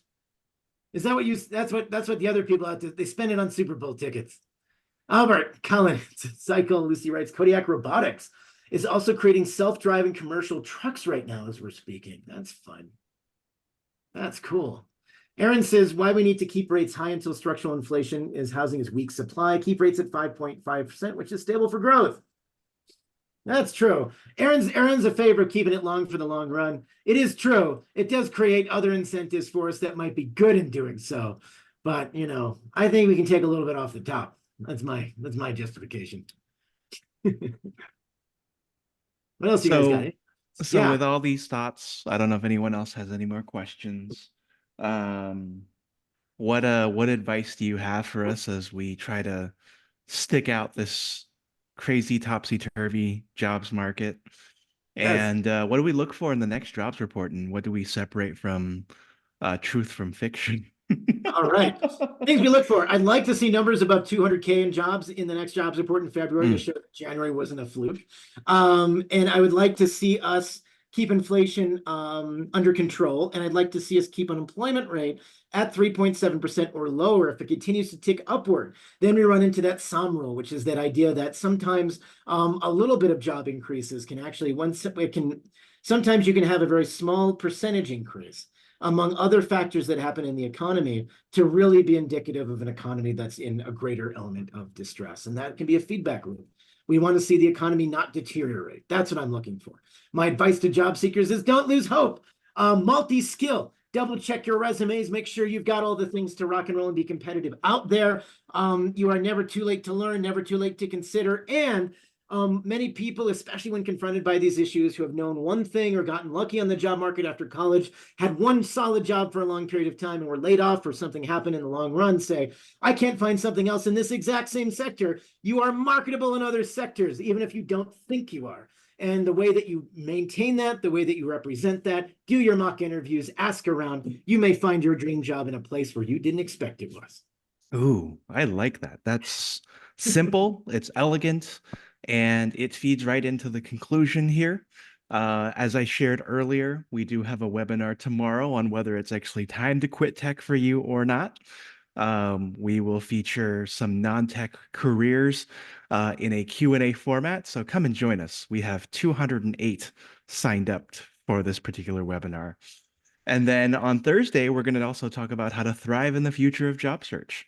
Speaker 2: Is that what you? That's what the other people out there, they spend it on Super Bowl tickets. Albert Cullen, Cycle Lucy writes, Kodiak Robotics is also creating self-driving commercial trucks right now as we're speaking. That's fun. That's cool. Aaron says why we need to keep rates high until structural inflation is housing is weak supply. Keep rates at 5.5%, which is stable for growth. That's true. Aaron's a favor of keeping it long for the long run. It is true. It does create other incentives for us that might be good in doing so. But you know, I think we can take a little bit off the top. That's my justification. What else you guys got?
Speaker 1: So with all these thoughts, I don't know if anyone else has any more questions. What advice do you have for us as we try to stick out this crazy topsy-turvy jobs market? And what do we look for in the next jobs report, and what do we separate from truth from fiction?
Speaker 2: All right. Things we look for. I'd like to see numbers above 200K in jobs in the next jobs report in February to show that January wasn't a fluke. And I would like to see us keep inflation under control. And I'd like to see us keep unemployment rate at 3.7% or lower. If it continues to tick upward, then we run into that SOM rule, which is that idea that sometimes a little bit of job increases can actually, sometimes you can have a very small percentage increase among other factors that happen in the economy to really be indicative of an economy that's in a greater element of distress. And that can be a feedback loop. We want to see the economy not deteriorate. That's what I'm looking for. My advice to job seekers is don't lose hope. Multi-skill. Double check your resumes. Make sure you've got all the things to rock and roll and be competitive out there. You are never too late to learn, never too late to consider. And many people, especially when confronted by these issues, who have known one thing or gotten lucky on the job market after college, had one solid job for a long period of time and were laid off or something happened in the long run, say, I can't find something else in this exact same sector. You are marketable in other sectors, even if you don't think you are. And the way that you maintain that, the way that you represent that, do your mock interviews, ask around, you may find your dream job in a place where you didn't expect it was.
Speaker 1: Ooh, I like that. That's simple, it's elegant, and it feeds right into the conclusion here. As I shared earlier, we do have a webinar tomorrow on whether it's actually time to quit tech for you or not. We will feature some non-tech careers in a Q&A format, so come and join us. We have 208 signed up for this particular webinar. And then on Thursday, we're going to also talk about how to thrive in the future of job search.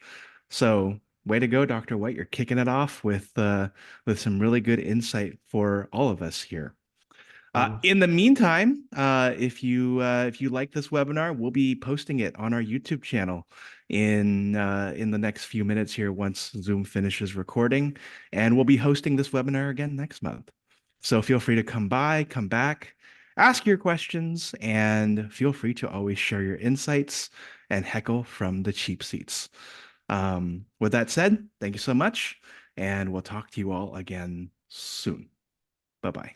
Speaker 1: So way to go, Dr. White. You're kicking it off with some really good insight for all of us here. In the meantime, if you like this webinar, we'll be posting it on our YouTube channel in the next few minutes here once Zoom finishes recording, and we'll be hosting this webinar again next month. So feel free to come by, come back, ask your questions, and feel free to always share your insights and heckle from the cheap seats. With that said, thank you so much, and we'll talk to you all again soon. Bye-bye.